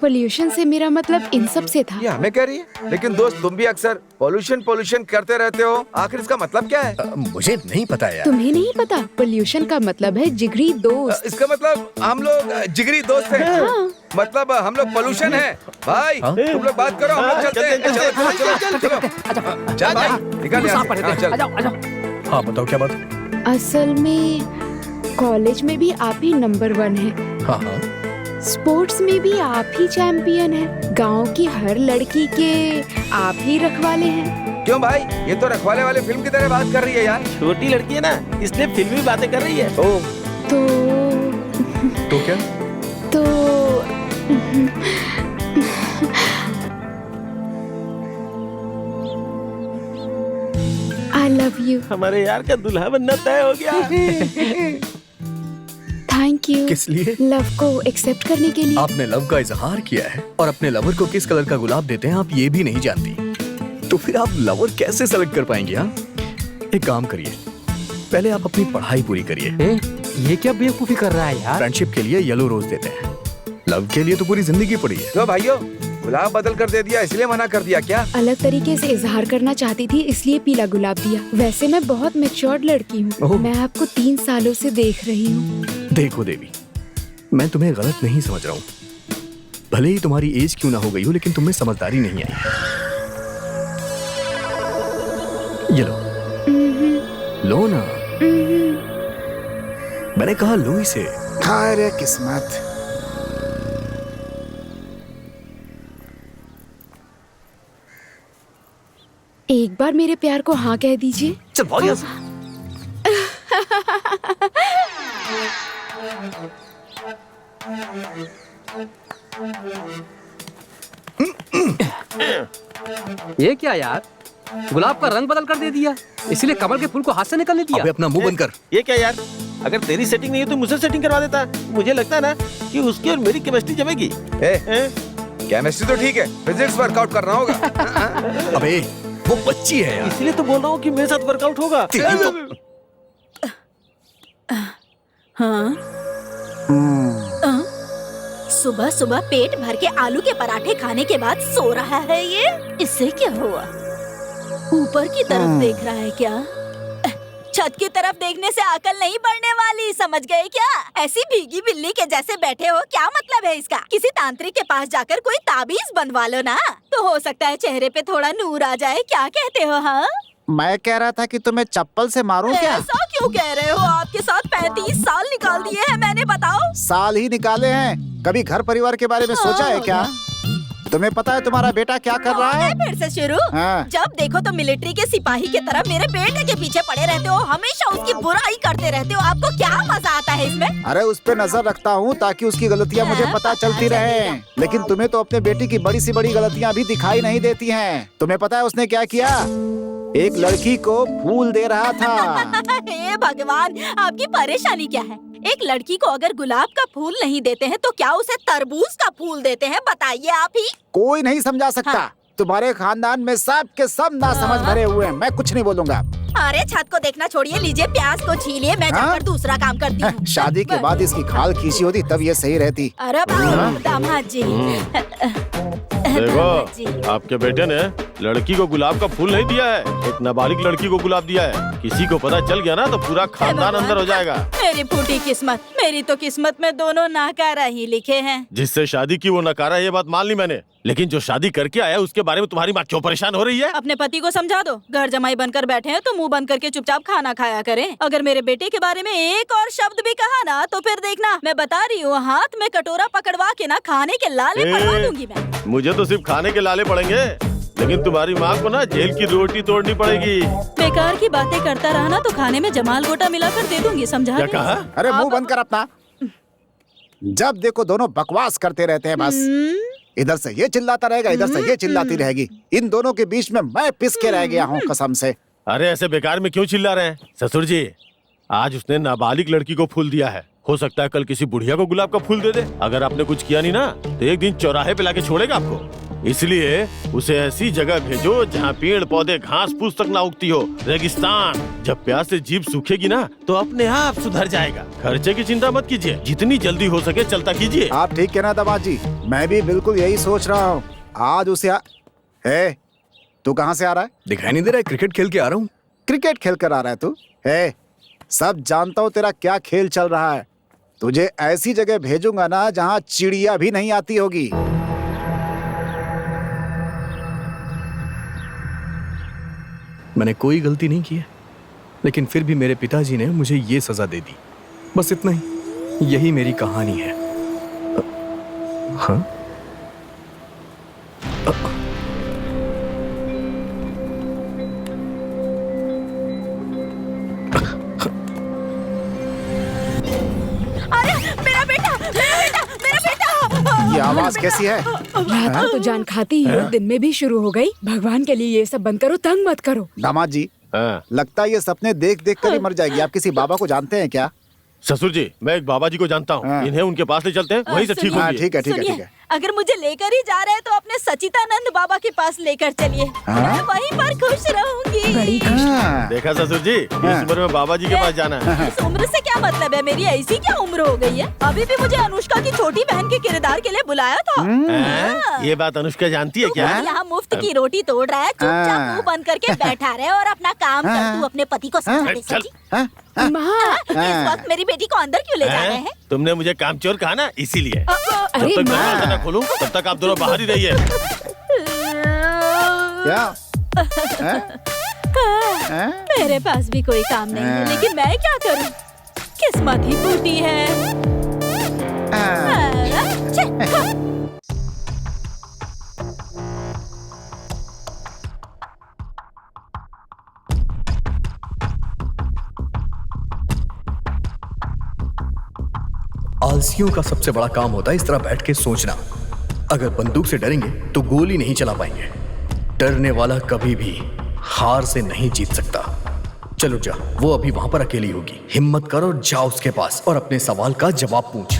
पोल्यूशन से मेरा मतलब इन सब से था। ये हमें कह रही है, लेकिन दोस्त तुम भी अक्सर पॉल्यूशन करते रहते हो। आखिर इसका मतलब क्या है? मुझे नहीं पता यार। तुम्हें नहीं पता? पोल्यूशन का मतलब है जिगरी दोस्त। इसका मतलब हम लोग जिगरी दोस्त हैं। हाँ। मतलब हम लोग पोल्यूशन है। भाई तुम लोग बात करो, हम लोग चलते हैं। चल भाई, निकल यहाँ से। चल। हाँ बताओ, क्या बात? असल में कॉलेज में भी आप ही नंबर 1 है। हाँ हाँ। स्पोर्ट्स में भी आप ही चैंपियन है। गांव की हर लड़की के आप ही रखवाले हैं। क्यों भाई, ये तो रखवाले वाले फिल्म की तरह बात कर रही है यार। छोटी लड़की है ना, इसलिए फिल्मी बातें कर रही है। तो क्या? तो I love you। हमारे यार का दुल्हा बनना तय हो गया। Thank you. किस लिए? लव को एक्सेप्ट करने के लिए। आपने लव का इजहार किया है और अपने लवर को किस कलर का गुलाब देते हैं आप ये भी नहीं जानती, तो फिर आप लवर कैसे सेलेक्ट कर पाएंगे? हाँ, एक काम करिए, पहले आप अपनी पढ़ाई पूरी करिए। ये क्या बेवकूफी कर रहा है यार? फ्रेंडशिप के लिए येलो रोज देते हैं, लव के लिए तो पूरी जिंदगी पड़ी है। तो भाइयों, गुलाब बदल कर दे दिया इसलिए मना कर दिया क्या? अलग तरीके से इजहार करना चाहती थी इसलिए पीला गुलाब दिया। वैसे मैं बहुत मैच्योर्ड लड़की हूँ। मैं आपको 3 सालों से देख रही हूँ। देखो देवी, मैं तुम्हें गलत नहीं समझ रहा हूँ। भले ही तुम्हारी एज क्यों ना हो गई हो, लेकिन तुम्हें समझदारी नहीं आई। ये लो, लो ना। मैंने कहा लो इसे। हाय रे किस्मत। एक बार मेरे प्यार को हाँ कह दीजिए। चल भाग यहाँ से। ये क्या यार, गुलाब का रंग बदल कर दे दिया, इसलिए कमल के फूल को हाथ से निकलने दिया। अबे अपना मुंह बंद कर। ये क्या यार, अगर तेरी सेटिंग नहीं है तो मुझसे सेटिंग करवा देता। मुझे लगता है ना कि उसकी और मेरी केमिस्ट्री जमेगी। केमिस्ट्री तो ठीक है, फिजिक्स वर्कआउट करना होगा। अबे वो बच्ची है यार, इसलिए तो बोल रहा हूँ कि मेरे साथ वर्कआउट होगा। सुबह सुबह पेट भर के आलू के पराठे खाने के बाद सो रहा है ये। इससे क्या हुआ? ऊपर की तरफ देख रहा है क्या? छत की तरफ देखने से अकल नहीं बढ़ने वाली, समझ गए क्या? ऐसी भीगी बिल्ली के जैसे बैठे हो, क्या मतलब है इसका? किसी तांत्रिक के पास जाकर कोई ताबीज बनवा लो ना, तो हो सकता है चेहरे पे थोड़ा नूर आ जाए। क्या कहते हो? हाँ, मैं कह रहा था कि तुम्हें चप्पल से मारूं क्या? ऐसा क्यों कह रहे हो? आपके साथ 35 साल निकाल दिए हैं मैंने, बताओ। साल ही निकाले हैं, कभी घर परिवार के बारे में सोचा है क्या? तुम्हें पता है तुम्हारा बेटा क्या कर रहा है? फिर से शुरू? हाँ। जब देखो तो मिलिट्री के सिपाही की तरह मेरे बेटे के पीछे पड़े रहते हो, हमेशा उसकी बुराई करते रहते हो। आपको क्या मजा आता है इसमें? अरे उस पे नजर रखता हूँ ताकि उसकी गलतियाँ मुझे पता चलती रहे। लेकिन तुम्हें तो अपने बेटी की बड़ी सी बड़ी गलतियाँ भी दिखाई नहीं देती हैं। तुम्हें पता है उसने क्या किया? एक लड़की को फूल दे रहा था। हे भगवान, आपकी परेशानी क्या है? एक लड़की को अगर गुलाब का फूल नहीं देते हैं तो क्या उसे तरबूज का फूल देते हैं? बताइए आप ही। कोई नहीं समझा सकता। हाँ। तुम्हारे खानदान में सब के सब ना समझ भरे हुए हैं। मैं कुछ नहीं बोलूंगा। अरे छत को देखना छोड़िए, लीजिए प्याज को छीलिए, मैं हाँ? जाकर दूसरा काम करती हूँ। शादी के बाद इसकी खाल खींची होती तब ये सही रहती। अरे दामाद जी, दामाद जी। देखो, आपके बेटे ने लड़की को गुलाब का फूल नहीं दिया है, एक नाबालिग लड़की को गुलाब दिया है। किसी को पता चल गया ना तो पूरा खानदान अंदर हो जाएगा। मेरी फूटी किस्मत, मेरी तो किस्मत में दोनों नाकारा ही लिखे हैं। जिससे शादी की वो नकारा, ये बात मान ली मैंने, लेकिन जो शादी करके आया उसके बारे में तुम्हारी माँ क्यों परेशान हो रही है? अपने पति को समझा दो, घर जमाई बनकर बैठे हैं तो मुंह बंद करके चुपचाप खाना खाया करें। अगर मेरे बेटे के बारे में एक और शब्द भी कहा ना तो फिर देखना, मैं बता रही हूँ, हाथ में कटोरा पकड़वा के ना खाने के लाले पड़वा दूंगी मैं। मुझे तो सिर्फ खाने के लाले पड़ेंगे, लेकिन तुम्हारी माँ को ना जेल की रोटी तोड़नी पड़ेगी। बेकार की बातें करता रहा ना तो खाने में जमाल गोटा मिलाकर दे दूंगी, समझा? क्या कहा? अरे मुंह बंद कर अपना। जब देखो दोनों बकवास करते रहते हैं बस। इधर से ये चिल्लाता रहेगा, इधर से ये चिल्लाती रहेगी। इन दोनों के बीच में मैं पिस के रह गया हूँ कसम से। अरे ऐसे बेकार में क्यों चिल्ला रहे हैं? ससुर जी, आज उसने नाबालिग लड़की को फूल दिया है, हो सकता है कल किसी बुढ़िया को गुलाब का फूल दे दे। अगर आपने कुछ किया नहीं ना तो एक दिन चौराहे पे लाके छोड़ेगा आपको। इसलिए उसे ऐसी जगह भेजो जहाँ पेड़ पौधे घास फूस तक ना उगती हो, रेगिस्तान। जब प्यास से जीभ सूखेगी ना तो अपने आप सुधर जाएगा। खर्चे की चिंता मत कीजिए, जितनी जल्दी हो सके चलता कीजिए। आप ठीक कहना दामाद जी, मैं भी बिल्कुल यही सोच रहा हूँ। आज उसे तू कहाँ से आ रहा है? दिखाई नहीं दे रहा है? क्रिकेट खेल के आ रहा हूँ। क्रिकेट खेल कर आ रहा है तू? सब जानता हूँ तेरा क्या खेल चल रहा है। तुझे ऐसी जगह भेजूंगा ना जहाँ चिड़िया भी नहीं आती होगी। मैंने कोई गलती नहीं की है, लेकिन फिर भी मेरे पिताजी ने मुझे ये सजा दे दी। बस इतना ही, यही मेरी कहानी है। हाँ? अरे मेरा बेटा, मेरा बेटा, मेरा बेटा! ये आवाज कैसी है? रात को तो जान खाती ही हो, दिन में भी शुरू हो गई। भगवान के लिए ये सब बंद करो, तंग मत करो। दामाद जी, लगता है ये सपने देख देख कर ही मर जाएगी। आप किसी बाबा को जानते हैं क्या? ससुर जी, मैं एक बाबा जी को जानता हूँ, इन्हें उनके पास ले चलते हैं, वहीं से ठीक होगी। ठीक है, ठीक है, ठीक है। अगर मुझे लेकर ही जा रहे हैं तो अपने सचितानंद बाबा के पास लेकर चलिए, मैं वहीं पर खुश रहूंगी। बड़ी खुश। देखा ससुर जी, इस उम्र में बाबा जी के पास जाना है। इस उम्र से क्या मतलब है? मेरी ऐसी क्या उम्र हो गई है? अभी भी मुझे अनुष्का की छोटी बहन के किरदार के लिए बुलाया था। ये बात अनुष्का जानती है क्या? यहाँ मुफ्त की रोटी तोड़ रहा है, चुपचाप मुंह बंद करके बैठा रहे और अपना काम कर। तू अपने पति को समझा दे सची। माँ, इस वक्त मेरी बेटी को अंदर क्यों ले जा रहे हैं? तुमने मुझे कामचोर कहा ना, इसीलिए। जब अरे तक माँ, दरवाजा न खोलूं तब तक आप दोनों बाहर ही रहिए। क्या? मेरे पास भी कोई काम नहीं है, लेकिन मैं क्या करूं? किस्मत ही फूटी है। आलसियों का सबसे बड़ा काम होता है इस तरह बैठ के सोचना। अगर बंदूक से डरेंगे तो गोली नहीं चला पाएंगे। डरने वाला कभी भी हार से नहीं जीत सकता। चलो जा, वो अभी वहां पर अकेली होगी। हिम्मत कर और जा उसके पास और अपने सवाल का जवाब पूछ।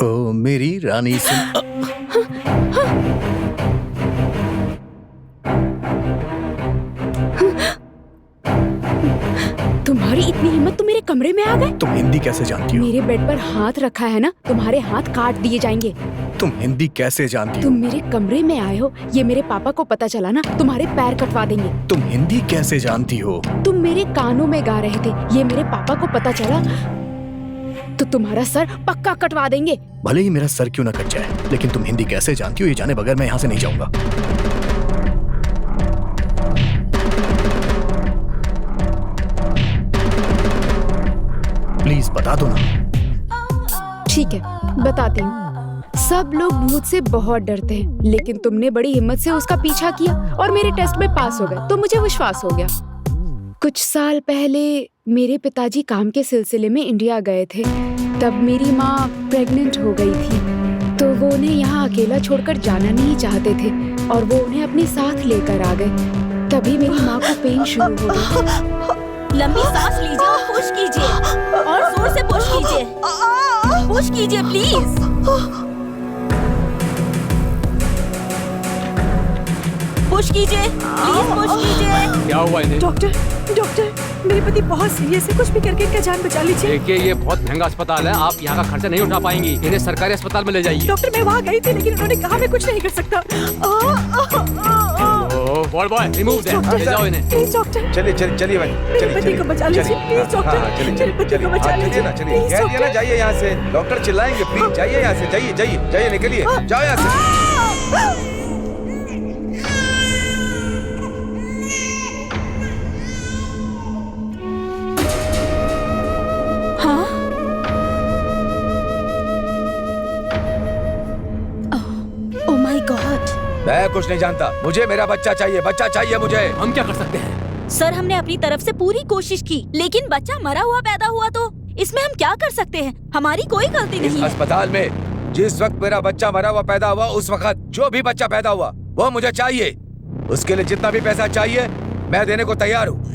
ओ मेरी रानी सिंह। तुम्हारी इतनी हिम्मत, तुम मेरे कमरे में आ गए? तुम हिंदी कैसे जानती हो? मेरे बेड पर हाथ रखा है ना, तुम्हारे हाथ काट दिए जाएंगे। तुम हिंदी कैसे जानती हो? तुम मेरे कमरे में आए हो, ये मेरे पापा को पता चला ना, तुम्हारे पैर कटवा देंगे। तुम हिंदी कैसे जानती हो? तुम मेरे कानों में गा रहे थे, ये मेरे पापा को पता चला तो तुम्हारा सर पक्का कटवा देंगे। भले ही मेरा सर क्यों ना कट जाए, लेकिन तुम हिंदी कैसे जानती हो ये जाने बगैर मैं यहाँ से नहीं जाऊंगा। प्लीज बता दो ना। ठीक है, बताती हूँ। सब लोग भूत से बहुत डरते हैं, लेकिन तुमने बड़ी हिम्मत से उसका पीछा किया और मेरे टेस्ट में पास हो गए, तो मुझे विश्वास हो गया। कुछ साल पहले मेरे पिताजी काम के सिलसिले में इंडिया गए थे। तब मेरी माँ प्रेग्नेंट हो गई थी, तो वो उन्हें यहाँ अकेला छोड़कर जाना नहीं चाहते थे और वो उन्हें अपने साथ लेकर आ गए। तभी मेरी माँ को पेन शुरू हो गई। लंबी सांस लीजिए और पुश कीजिए, और जोर से पुश कीजिए, पुश कीजिए प्लीज। पुश कीजिए प्लीज, पुश कीजिए। क्या हुआ इन्हें? डॉक्टर, डॉक्टर, मेरे पति बहुत सीरियस है, कुछ भी करके इनका जान बचा लीजिए। देखिए ये बहुत महंगा अस्पताल है, आप यहाँ का खर्चा नहीं उठा पाएंगी, इन्हें सरकारी अस्पताल में ले जाइए। डॉक्टर, मैं वहाँ गई थी, लेकिन उन्होंने कहा मैं कुछ नहीं कर सकता। बॉय बॉय रिमूव देम, ले जाओ इन्हें। प्लीज डॉक्टर, चलिए चलिए चलिए भाई, मेरे पति को बचा लीजिए प्लीज डॉक्टर, मेरे पति को बचा लीजिए ना, चलिए प्लीज ना, जाइए यहाँ से। डॉक्टर चिल्लाएंगे, प्लीज जाइए यहाँ से, जाइए जाइए जाइए, निकलिए, जाओ यहाँ से। मैं कुछ नहीं जानता, मुझे मेरा बच्चा चाहिए, बच्चा चाहिए मुझे। हम क्या कर सकते हैं? सर, हमने अपनी तरफ से पूरी कोशिश की, लेकिन बच्चा मरा हुआ पैदा हुआ तो इसमें हम क्या कर सकते हैं? हमारी कोई गलती नहीं है। अस्पताल में जिस वक्त मेरा बच्चा मरा हुआ पैदा हुआ, उस वक्त जो भी बच्चा पैदा हुआ वो मुझे चाहिए। उसके लिए जितना भी पैसा चाहिए मैं देने को तैयार हूँ।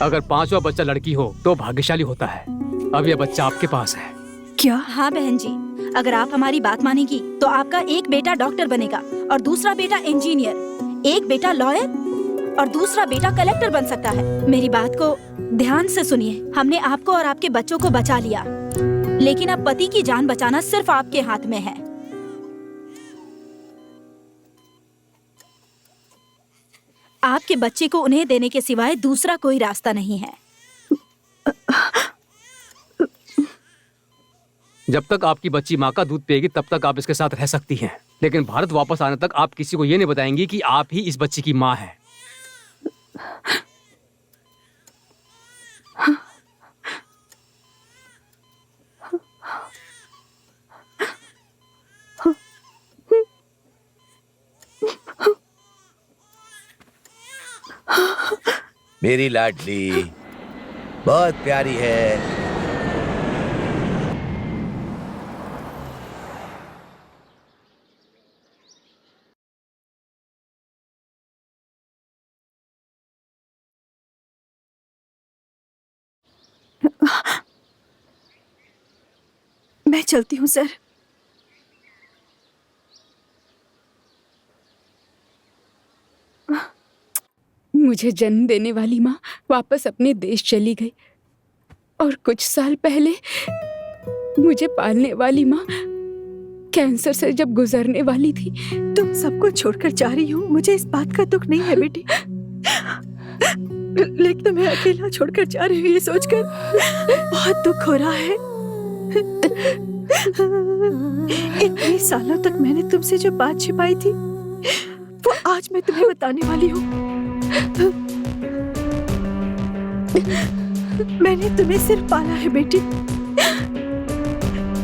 अगर पांचवा बच्चा लड़की हो तो भाग्यशाली होता है। अब यह बच्चा आपके पास है। क्या? हाँ बहन जी, अगर आप हमारी बात मानेगी तो आपका एक बेटा डॉक्टर बनेगा और दूसरा बेटा इंजीनियर, एक बेटा लॉयर और दूसरा बेटा कलेक्टर बन सकता है। मेरी बात को ध्यान से सुनिए। हमने आपको और आपके बच्चों को बचा लिया, लेकिन अब पति की जान बचाना सिर्फ आपके हाथ में है। आपके बच्चे को उन्हें देने के सिवाय दूसरा कोई रास्ता नहीं है। जब तक आपकी बच्ची माँ का दूध पिएगी तब तक आप इसके साथ रह सकती हैं, लेकिन भारत वापस आने तक आप किसी को ये नहीं बताएंगी कि आप ही इस बच्ची की माँ हैं। मेरी लाडली बहुत प्यारी है। मैं चलती हूँ सर। मुझे जन्म देने वाली माँ वापस अपने देश चली गई और कुछ साल पहले मुझे पालने वाली माँ कैंसर से जब गुजरने वाली थी। तुम सबको छोड़कर जा रही हो, मुझे इस बात का दुख नहीं है बेटी, लेकिन तुम्हें अकेला छोड़कर जा रही हो ये सोचकर बहुत दुख हो रहा है। इतने सालों तक मैंने तुमसे जो बात छिपाई थी वो आज मैं तुम्हें बताने वाली हूँ। मैंने तुम्हें सिर्फ पाला है बेटी,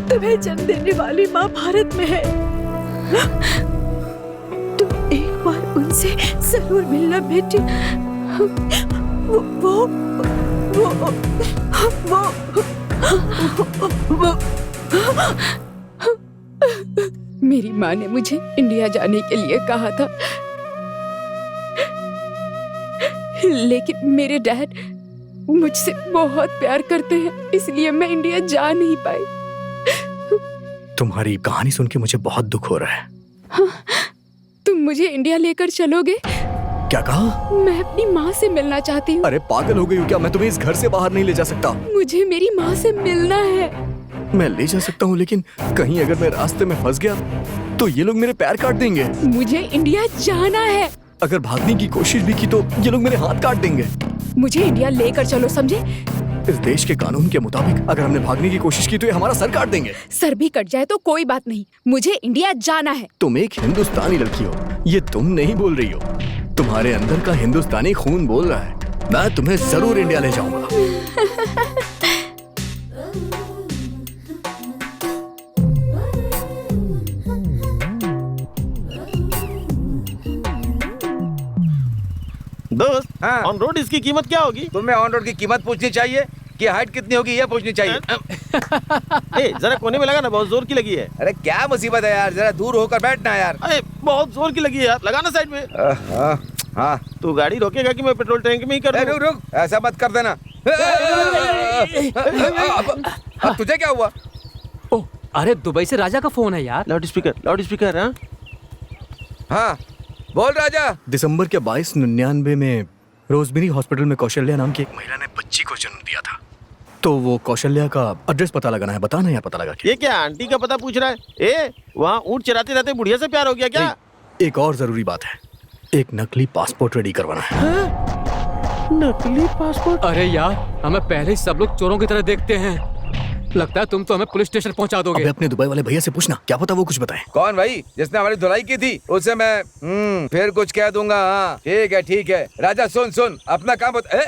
तुम्हें जन्म देने वाली माँ भारत में है। तुम एक बार उनसे जरूर मिलना बेटी। वो मेरी माँ ने मुझे इंडिया जाने के लिए कहा था, लेकिन मेरे डैड मुझसे बहुत प्यार करते हैं, इसलिए मैं इंडिया जा नहीं पाई। तुम्हारी कहानी सुन के मुझे बहुत दुख हो रहा है। हाँ, तुम मुझे इंडिया लेकर चलोगे? क्या कहा? मैं अपनी माँ से मिलना चाहती हूँ। अरे पागल हो गई हो क्या? मैं तुम्हें इस घर से बाहर नहीं ले जा सकता। मुझे मेरी माँ से मिलना है। मैं ले जा सकता हूँ, लेकिन कहीं अगर मैं रास्ते में फंस गया तो ये लोग मेरे पैर काट देंगे। मुझे इंडिया जाना है। अगर भागने की कोशिश भी की तो ये लोग मेरे हाथ काट देंगे। मुझे इंडिया लेकर चलो, समझे? इस देश के कानून के मुताबिक अगर हमने भागने की कोशिश की तो ये हमारा सर काट देंगे। सर भी कट जाए तो कोई बात नहीं, मुझे इंडिया जाना है। तुम एक हिंदुस्तानी लड़की हो, ये तुम नहीं बोल रही हो, तुम्हारे अंदर का हिंदुस्तानी खून बोल रहा है। मैं तुम्हें जरूर इंडिया ले जाऊंगा। दोस्त, हाँ। ऑन रोड इसकी कीमत क्या होगी? तुम्हें ऑन रोड की कीमत पूछनी चाहिए कि हाइट कितनी होगी ये पूछनी चाहिए। ए, जरा कोने में लगा ना, बहुत जोर की लगी है। अरे क्या मुसीबत है यार, जरा दूर होकर बैठना यार। अरे बहुत जोर की लगी है यार, लगाना साइड में। हाँ तू गाड़ी रोकेगा कि मैं पेट्रोल टैंक में ही कर दूं? रुक, ऐसा मत कर देना। अब तुझे क्या हुआ? ओह, अरे दुबई से राजा का फोन है यार। Loud speaker. हाँ हाँ बोल राजा। दिसंबर के 2299 में रोजमेरी हॉस्पिटल में कौशल्या नाम की एक महिला ने बच्ची को जन्म दिया था। तो वो कौशल्या का एड्रेस पता लगाना है, बताना यार, पता लगा के। ये क्या आंटी का पता पूछ रहा है? ए, वहाँ ऊँट चराते रहते बुढ़िया से प्यार हो गया क्या? एक और जरूरी बात है, एक नकली पासपोर्ट रेडी करवाना है। नकली पासपोर्ट? अरे यार, हमें पहले ही सब लोग चोरों की तरह देखते हैं। लगता है तुम तो हमें पुलिस स्टेशन पहुंचा दोगे। अबे अपने दुबई वाले भैया से पूछना, क्या पता वो कुछ बताए। कौन भाई? जिसने हमारी धुलाई की थी उससे मैं फिर कुछ कह दूंगा। हाँ ठीक है। राजा सुन अपना काम बता।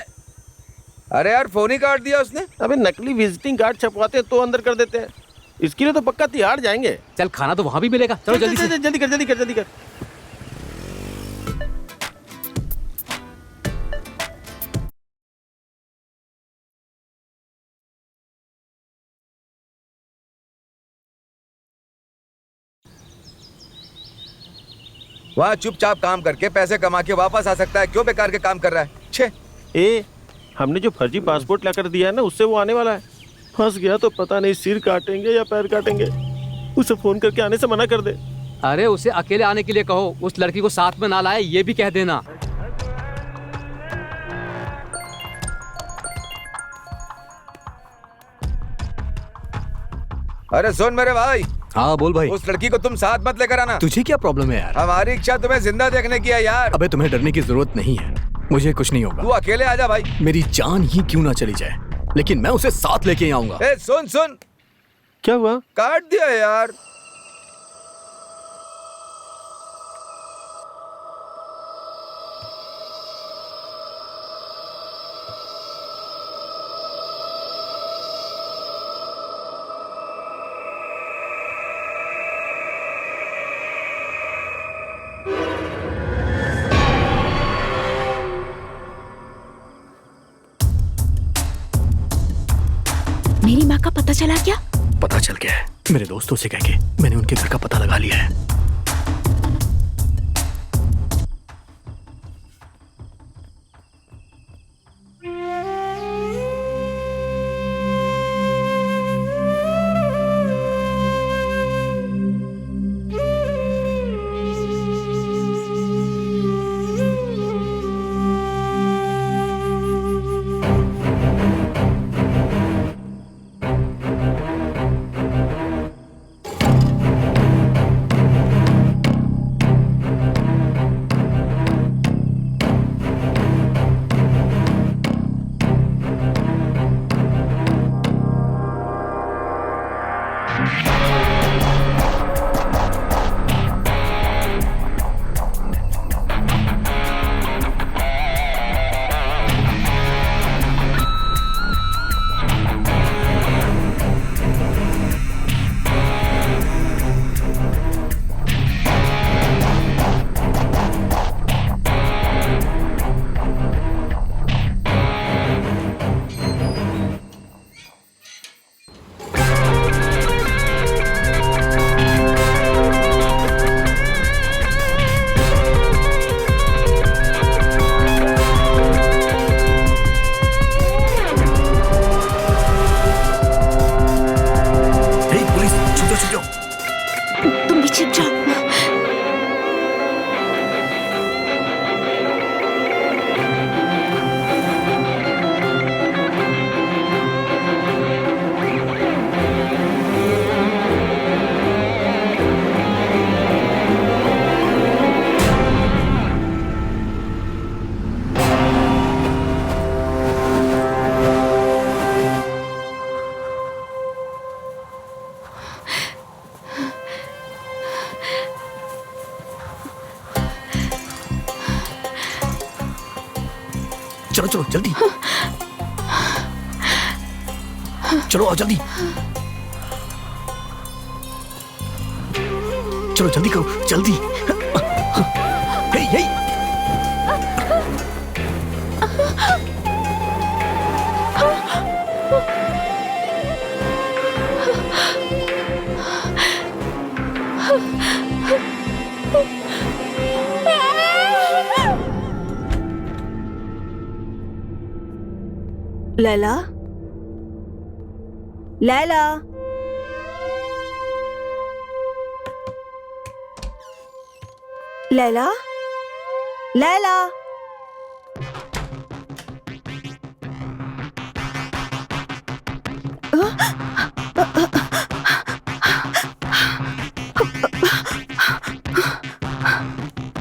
अरे यार फोन ही काट दिया उसने। अबे नकली विजिटिंग कार्ड छपवाते तो अंदर कर देते हैं, इसके लिए तो पक्का तिहाड़ जाएंगे। चल खाना तो वहाँ भी मिलेगा, चलो जल्दी से। जल्दी कर। वहाँ चुपचाप काम करके पैसे कमा के वापस आ सकता है, क्यों बेकार के काम कर रहा है? छे हमने जो फर्जी पासपोर्ट लाकर दिया है ना, उससे वो आने वाला है। फंस गया तो पता नहीं सिर काटेंगे या पैर काटेंगे। उसे फोन करके आने से मना कर दे। अरे उसे अकेले आने के लिए कहो, उस लड़की को साथ में ना लाए ये भी कह देना। अरे सुन मेरे भाई। हाँ बोल भाई। उस लड़की को तुम साथ मत लेकर आना। तुझे क्या प्रॉब्लम है यार? हमारी इच्छा तुम्हें जिंदा देखने की है यार। अबे तुम्हें डरने की जरूरत नहीं है, मुझे कुछ नहीं होगा। तू अकेले आजा भाई। मेरी जान ही क्यों ना चली जाए, लेकिन मैं उसे साथ लेके आऊंगा। सुन क्या हुआ? काट दिया यार। मेरी माँ का पता चला क्या? पता चल गया है, मेरे दोस्तों से कह के मैंने उनके घर का पता लगा लिया है। चलो चलो जल्दी, चलो आओ जल्दी, चलो जल्दी करो जल्दी। हे हे लैला, लैला, लैला, लैला,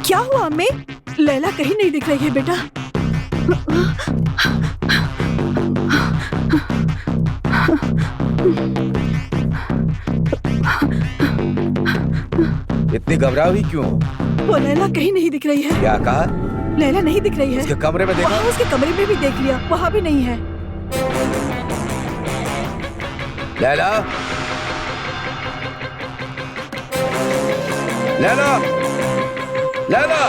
क्या हुआ अम्मी? लैला कहीं नहीं दिख रही है बेटा। इतनी घबरा हुई क्यों? वो लैला कहीं नहीं दिख रही है। क्या कहा? लैला नहीं दिख रही है। उसके कमरे में देखा? वहाँ उसके कमरे में भी देख लिया, वहाँ भी नहीं है। लैला, लैला, लैला,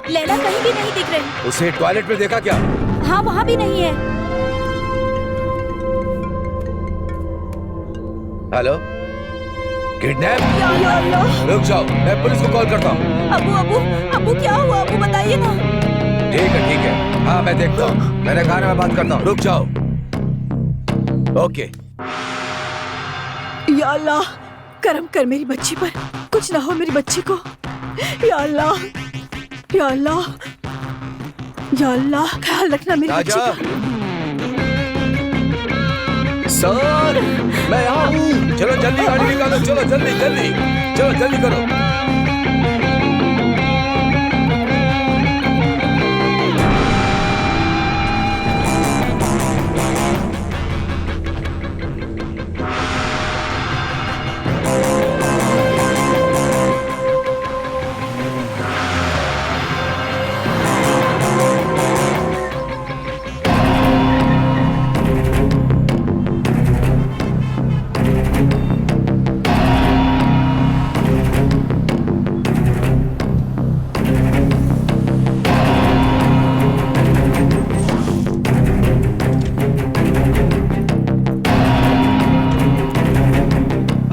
लैला कहीं भी नहीं दिख रही। उसे टॉयलेट में देखा क्या? हाँ, वहाँ भी नहीं है। Hello, kidnap? या अल्लाह। रुक जाओ, मैं पुलिस को कॉल करता हूँ। अबू अबू अबू क्या हुआ? अबू बताइए ना। ठीक है, हाँ मैं देखता हूँ। मैंने कहा ना मैं बात करता हूँ, रुक जाओ। ओके। या अल्लाह, करम कर मेरी बच्ची पर, कुछ ना हो मेरी बच्ची को। या अल्लाह, या अल्लाह, या अल्लाह, ख्याल रखना मेरी बच्ची का। सर, मैं यहाँ हूँ। चलो जल्दी गाड़ी निकालो, चलो जल्दी जल्दी, चलो जल्दी करो।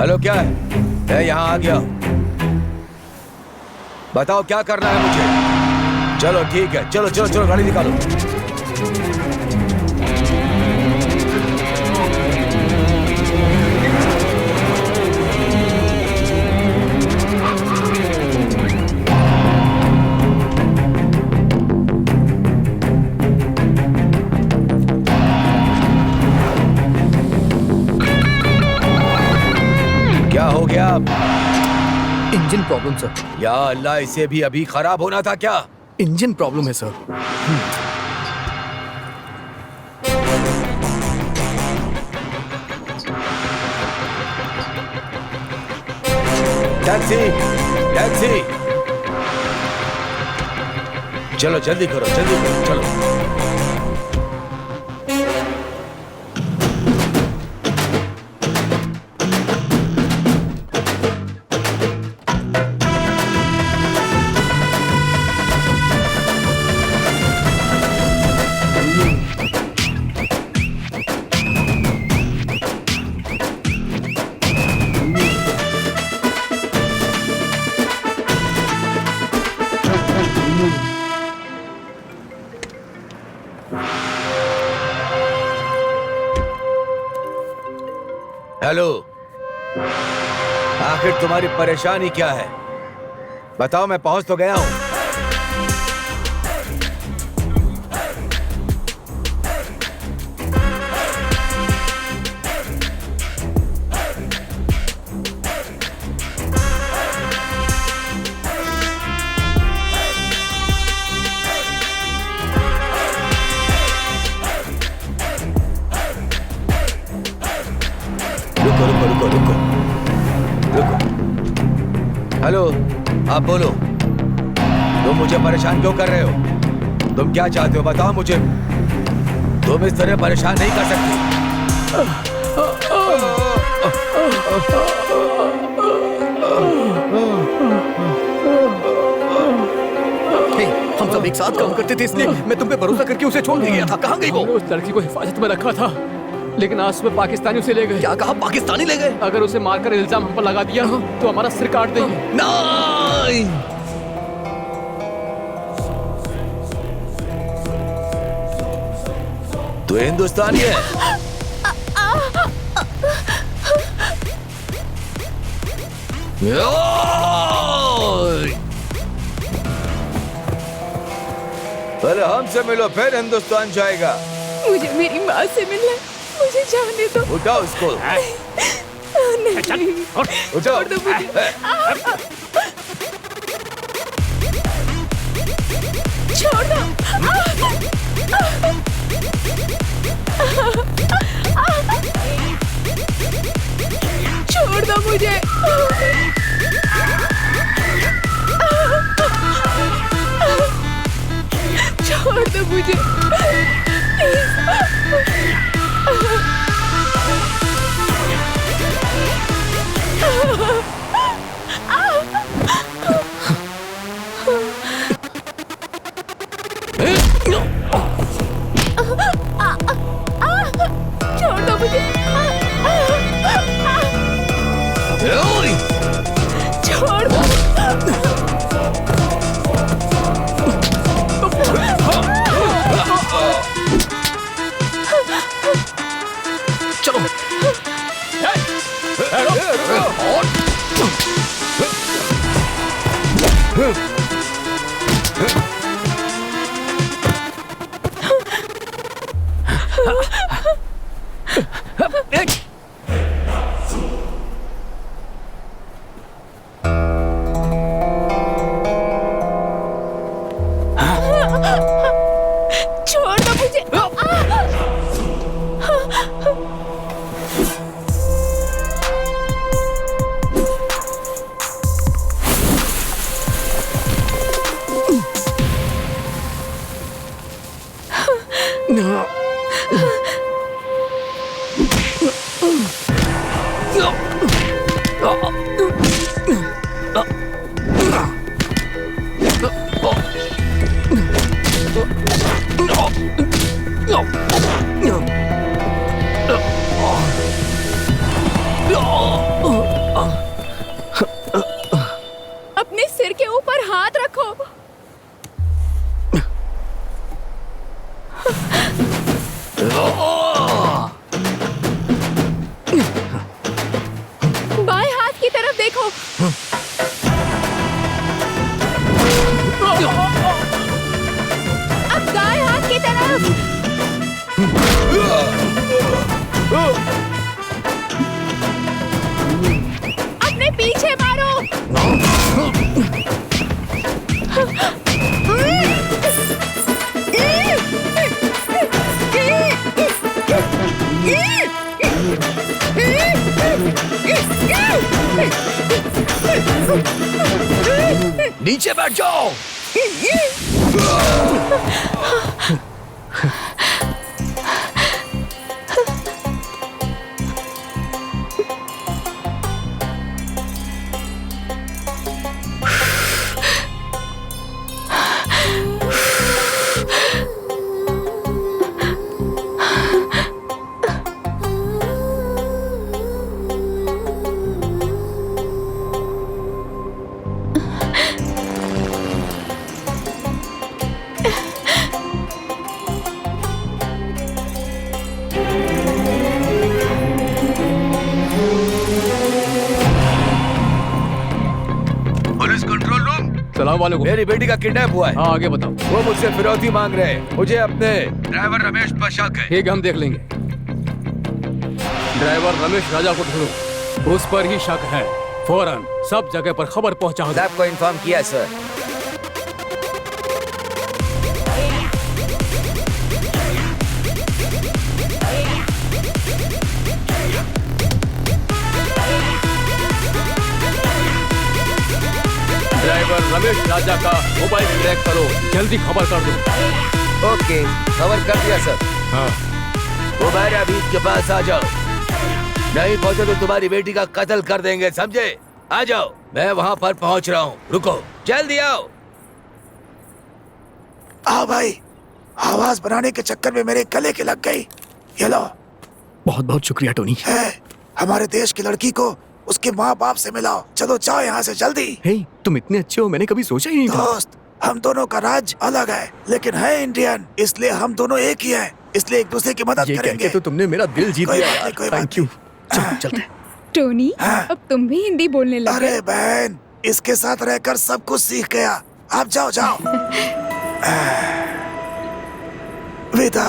हेलो, क्या है? मैं यहाँ आ गया। बताओ क्या करना है मुझे? चलो ठीक है, चलो चलो चलो गाड़ी निकालो। क्या हो गया? Engine problem sir. या अल्लाह, इसे भी अभी खराब होना था क्या? इंजन प्रॉब्लम है सर। टैक्सी टैक्सी, चलो जल्दी करो चलो। हेलो, आखिर तुम्हारी परेशानी क्या है? बताओ, मैं पहुंच तो गया हूं। रुको। हेलो, आप बोलो, तुम मुझे परेशान क्यों कर रहे हो? तुम क्या चाहते हो बताओ मुझे। तुम इस तरह परेशान नहीं कर सकती। हम सब एक साथ काम करते थे, इसलिए मैं तुम पे भरोसा करके उसे छोड़ गया था। कहाँ गई वो? उस लड़की को हिफाजत में रखा था, लेकिन आज सुबह पाकिस्तानी उसे ले गए। क्या कहा? पाकिस्तानी ले गए? अगर उसे मारकर इल्जाम हम पर लगा दिया तो हमारा सिर काट देंगे। नहीं, तू हिंदुस्तानी है? पहले हमसे मिलो, फिर हिंदुस्तान जाएगा। मुझे मेरी माँ से मिलना है, मुझे जाने दो। उठाओ उसको। नहीं, उठाओ। छोड़ दो मुझे। छोड़ दो। छोड़ दो मुझे। छोड़ दो मुझे। छोड़ दो मुझे। छोड़ दो। चलो। छोड़ दो मुझे। अपने सिर के ऊपर हाथ रखो। बाएं हाथ की तरफ देखो। अब दाएं हाथ की तरफ। अपने पीछे मारो। नीचे बैठ जाओ। Police control room. सलाम वालेकुम। मेरी बेटी का किडनैप हुआ है। हाँ आगे बताओ। वो मुझसे फिरौती मांग रहे हैं। मुझे अपने ड्राइवर रमेश पर शक है। ठीक है, हम देख लेंगे। ड्राइवर रमेश राजा को ढूंढो, उस पर ही शक है। फौरन सब जगह पर खबर पहुंचाओ। आपको इन्फॉर्म किया सर। ड्राइवर रमेश राजा का मोबाइल ट्रैक करो, जल्दी खबर कर दो। ओके, खबर कर दिया सर। हाँ। वो मेरे बीच के पास आ जाओ, नहीं पहुंचे तो तुम्हारी बेटी का कत्ल कर देंगे, समझे? आ जाओ, मैं वहाँ पर पहुँच रहा हूँ। रुको, जल्दी आओ। आ भाई, आवाज बनाने के चक्कर में मेरे गले के लग गई। ये लो। बहुत बहुत शुक्रिया टोनी। है, हमारे देश की लड़की को उसके माँ बाप से मिलाओ। चलो जाओ यहाँ से जल्दी। हे, तुम इतने अच्छे हो, मैंने कभी सोचा ही नहीं था। दोस्त, हम दोनों का राज्य अलग है, लेकिन है इंडियन, इसलिए हम दोनों एक ही हैं। इसलिए एक दूसरे की मदद ये करेंगे। तो तुमने मेरा दिल जीत कोई लिया बात यार। नहीं, कोई बात थैंक यू। चलते। टोनी, अब तुम भी हिंदी बोलने लग गए। अरे बहन, इसके साथ रहकर सब कुछ सीख गया। आप जाओ जाओ। विदा।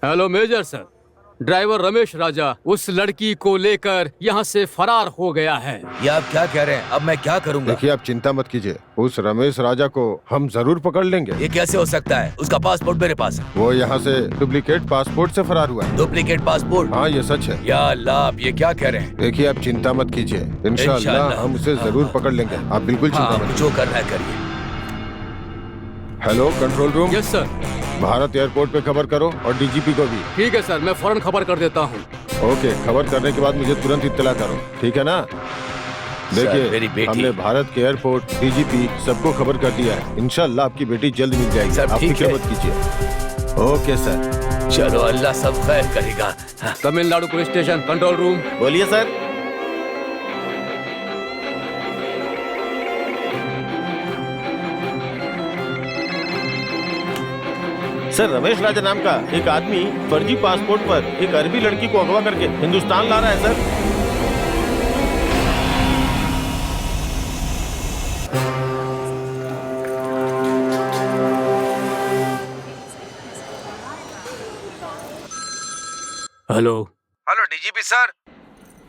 Hello major sir, driver Ramesh Raja उस लड़की को लेकर यहाँ से फरार हो गया है। ये आप क्या कह रहे हैं? अब मैं क्या करूँगा? देखिए, आप चिंता मत कीजिए, उस रमेश राजा को हम जरूर पकड़ लेंगे। ये कैसे हो सकता है? उसका पासपोर्ट मेरे पास है। वो यहाँ से डुप्लीकेट पासपोर्ट से फरार हुआ है। Duplicate passport? हाँ, ये सच है। या अल्लाह, आप ये क्या कह रहे हैं? देखिए, आप चिंता मत कीजिए, इंशाअल्लाह हम उसे जरूर पकड़ लेंगे। आप बिल्कुल चिंता मत जो करना है करिए। Hello control room. Yes sir. Bharat airport पे खबर करो और डीजीपी को भी। ठीक है सर, मैं फौरन खबर कर देता हूँ। ओके, खबर करने के बाद मुझे तुरंत इत्तला करो, ठीक है ना? देखिए, हमने भारत के एयरपोर्ट, डीजीपी सबको खबर कर दिया है। इंशाअल्लाह आपकी बेटी जल्द मिल जाएगी। आप फिक्र मत कीजिए। Okay sir. चलो, अल्लाह सब खैर करेगा। Tamil Nadu police station control room. बोलिए सर। सर, रमेश राजा नाम का एक आदमी फर्जी पासपोर्ट पर एक अरबी लड़की को अगवा करके हिंदुस्तान ला रहा है sir. Hello. Hello DGP sir.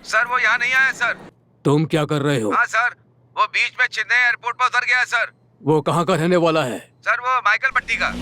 Sir, वो यहाँ नहीं आया सर। तुम क्या कर रहे हो? हाँ सर, वो बीच में चेन्नई एयरपोर्ट पर उतर गया है सर। वो कहाँ का रहने वाला है? सर, वो माइकल पट्टी का।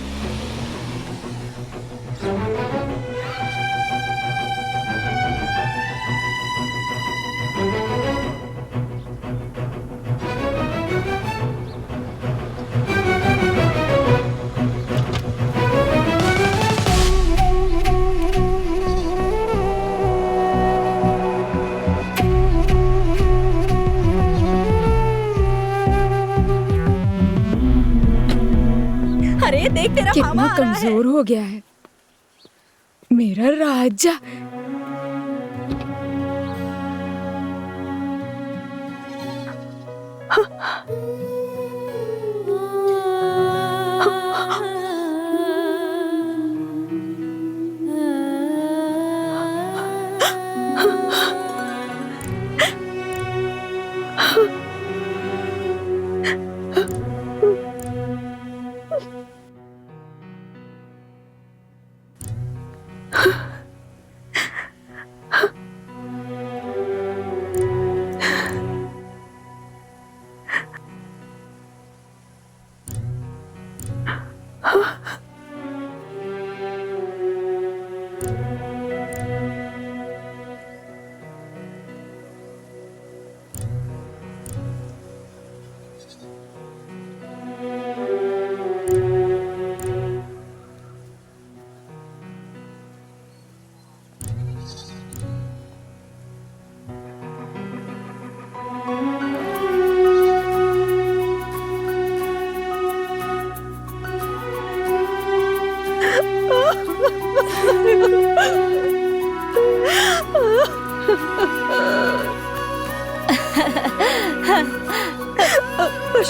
अरे देख, तेरा कितना मामा आ रहा है। कमजोर हो गया है मेरा राजा।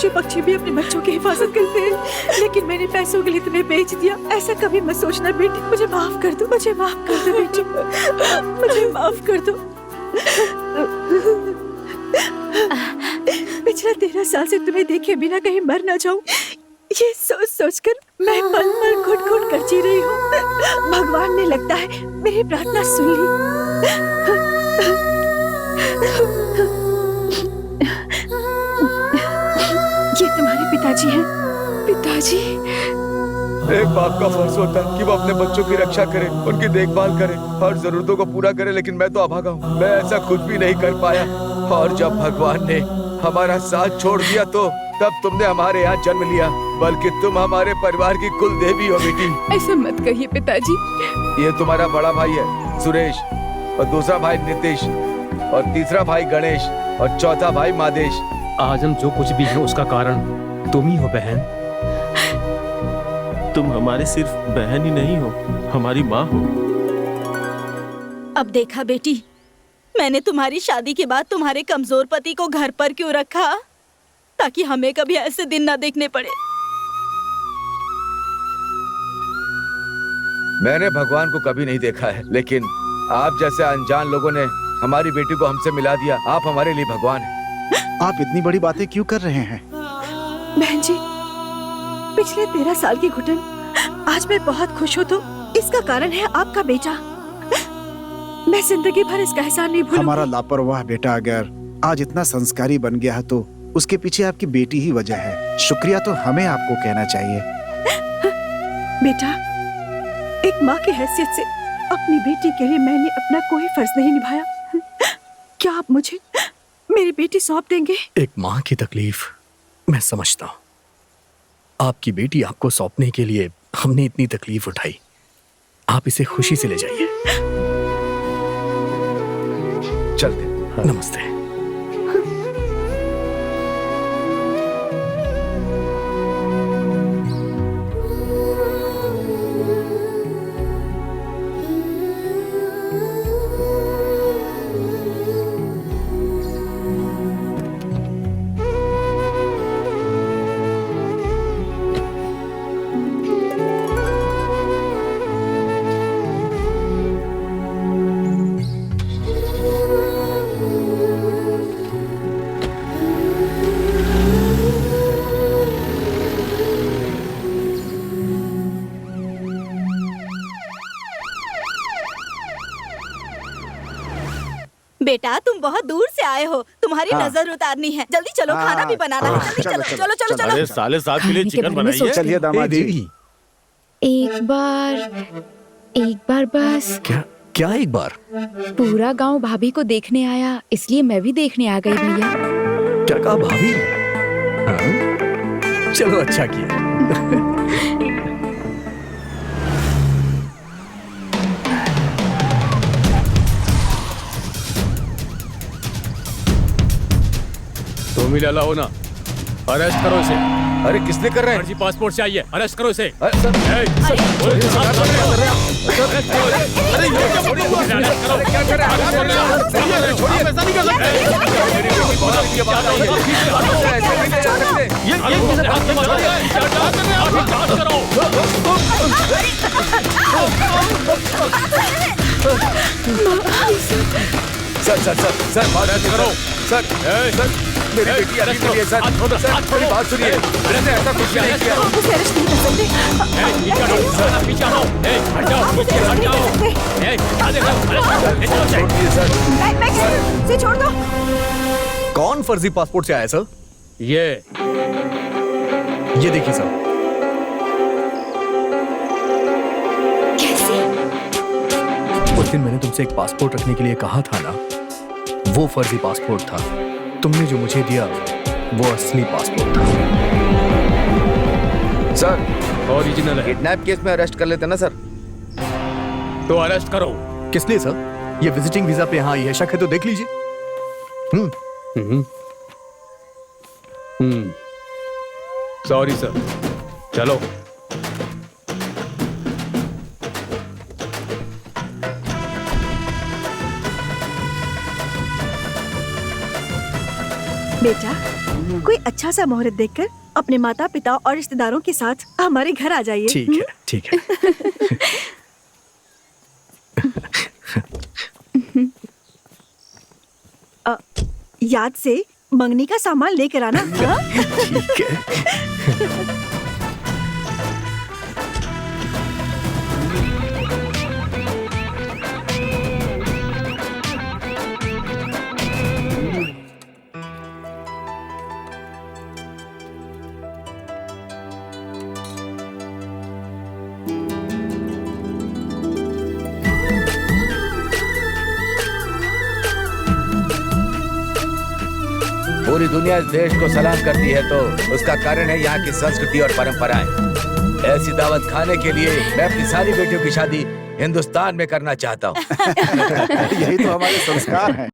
पशु पक्षी भी अपने बच्चों की हिफाजत करते हैं, लेकिन मैंने पैसों के लिए तुम्हें बेच दिया। ऐसा कभी मत सोचना बेटी, मुझे माफ कर दो, मुझे माफ कर दो बेटी, मुझे माफ कर दो। पिछले 13 साल से तुम्हें देखे बिना कहीं मर ना जाऊं, ये सोच सोच कर मैं पल पल घुट घुट कर जी रही हूँ। भगवान ने लगता है मेरी प्रार्थना सुन ली। ये तुम्हारे पिताजी हैं। पिताजी? एक बाप का फर्ज होता है कि वो अपने बच्चों की रक्षा करे, उनकी देखभाल करे, हर जरूरतों को पूरा करे, लेकिन मैं तो अभागा हूँ। मैं ऐसा खुद भी नहीं कर पाया। और जब भगवान ने हमारा साथ छोड़ दिया तो तब तुमने हमारे यहाँ जन्म लिया, बल्कि तुम हमारे परिवार की कुल देवी हो बेटी। ऐसा मत कहिए पिताजी। ये तुम्हारा बड़ा भाई है सुरेश, और दूसरा भाई नीतीश, और तीसरा भाई गणेश, और चौथा भाई मादेश। आज हम जो कुछ भी हैं उसका कारण तुम ही हो बहन। तुम हमारे सिर्फ बहन ही नहीं हो, हमारी माँ हो। अब देखा बेटी, मैंने तुम्हारी शादी के बाद तुम्हारे कमजोर पति को घर पर क्यों रखा, ताकि हमें कभी ऐसे दिन ना देखने पड़े। मैंने भगवान को कभी नहीं देखा है, लेकिन आप जैसे अनजान लोगों ने हमारी बेटी को हमसे मिला दिया। आप हमारे लिए भगवान हैं। आप इतनी बड़ी बातें क्यों कर रहे हैं? बहन जी, पिछले 13 साल की घुटन आज मैं बहुत खुश हूँ, तो इसका कारण है आपका बेटा। मैं जिंदगी भर इसका एहसान नहीं भूलूंगी। हमारा लापरवाह बेटा अगर आज इतना संस्कारी बन गया है तो उसके पीछे आपकी बेटी ही वजह है। शुक्रिया तो हमें आपको कहना चाहिए। बेटा, एक माँ की हैसियत से अपनी बेटी के लिए मैंने अपना कोई फर्ज नहीं निभाया। क्या आप मुझे मेरी बेटी सौंप देंगे? एक माँ की तकलीफ मैं समझता हूँ। आपकी बेटी आपको सौंपने के लिए हमने इतनी तकलीफ उठाई। आप इसे खुशी से ले जाइए। चलते। नमस्ते। बेटा, तुम बहुत दूर से आए हो, तुम्हारी नजर उतारनी है। जल्दी चलो, खाना भी बनाना है। जल्दी चलो, चलो चलो चलो। अरे साले साहब के लिए चिकन बनाइए। चलिए दामाद जी। एक बार बस। क्या एक बार? पूरा गांव भाभी को देखने आया, इसलिए मैं भी देखने आ गई भैया। क्या कहा भाभी? हाँ? चलो अच्छा किया। तुम ही लाला हो ना, अरेस्ट करो इसे। अरे किसने कर रहे हैं? फर्जी पासपोर्ट चाहिए, अरेस्ट करो इसे। सर बात करो। सर मेरी बेटी अरेस्ट करिए। सर मेरी बात सुनिए, मैंने ऐसा कुछ नहीं किया। उसे अरेस्ट नहीं कर सकते। छोड़ दो। कौन फर्जी पासपोर्ट से आया सर? ये देखिए सर। उस दिन मैंने तुमसे एक पासपोर्ट रखने के लिए कहा था ना, वो फर्जी पासपोर्ट था। तुमने जो मुझे दिया वो असली पासपोर्ट था। सर ओरिजिनल है। किडनैप केस में अरेस्ट कर लेते ना सर। तो अरेस्ट करो। किस लिए सर? ये विजिटिंग वीजा पे यहाँ आई है, शक है तो देख लीजिए। सॉरी सर, चलो। बेटा, कोई अच्छा सा मुहूर्त देखकर अपने माता पिता और रिश्तेदारों के साथ हमारे घर आ जाइए। ठीक है, ठीक है। याद से मंगनी का सामान लेकर आना। हाँ? ठीक है। पूरी दुनिया इस देश को सलाम करती है तो उसका कारण है यहाँ की संस्कृति और परंपराएं। ऐसी दावत खाने के लिए मैं अपनी सारी बेटियों की शादी हिंदुस्तान में करना चाहता हूँ। यही तो हमारे संस्कार हैं।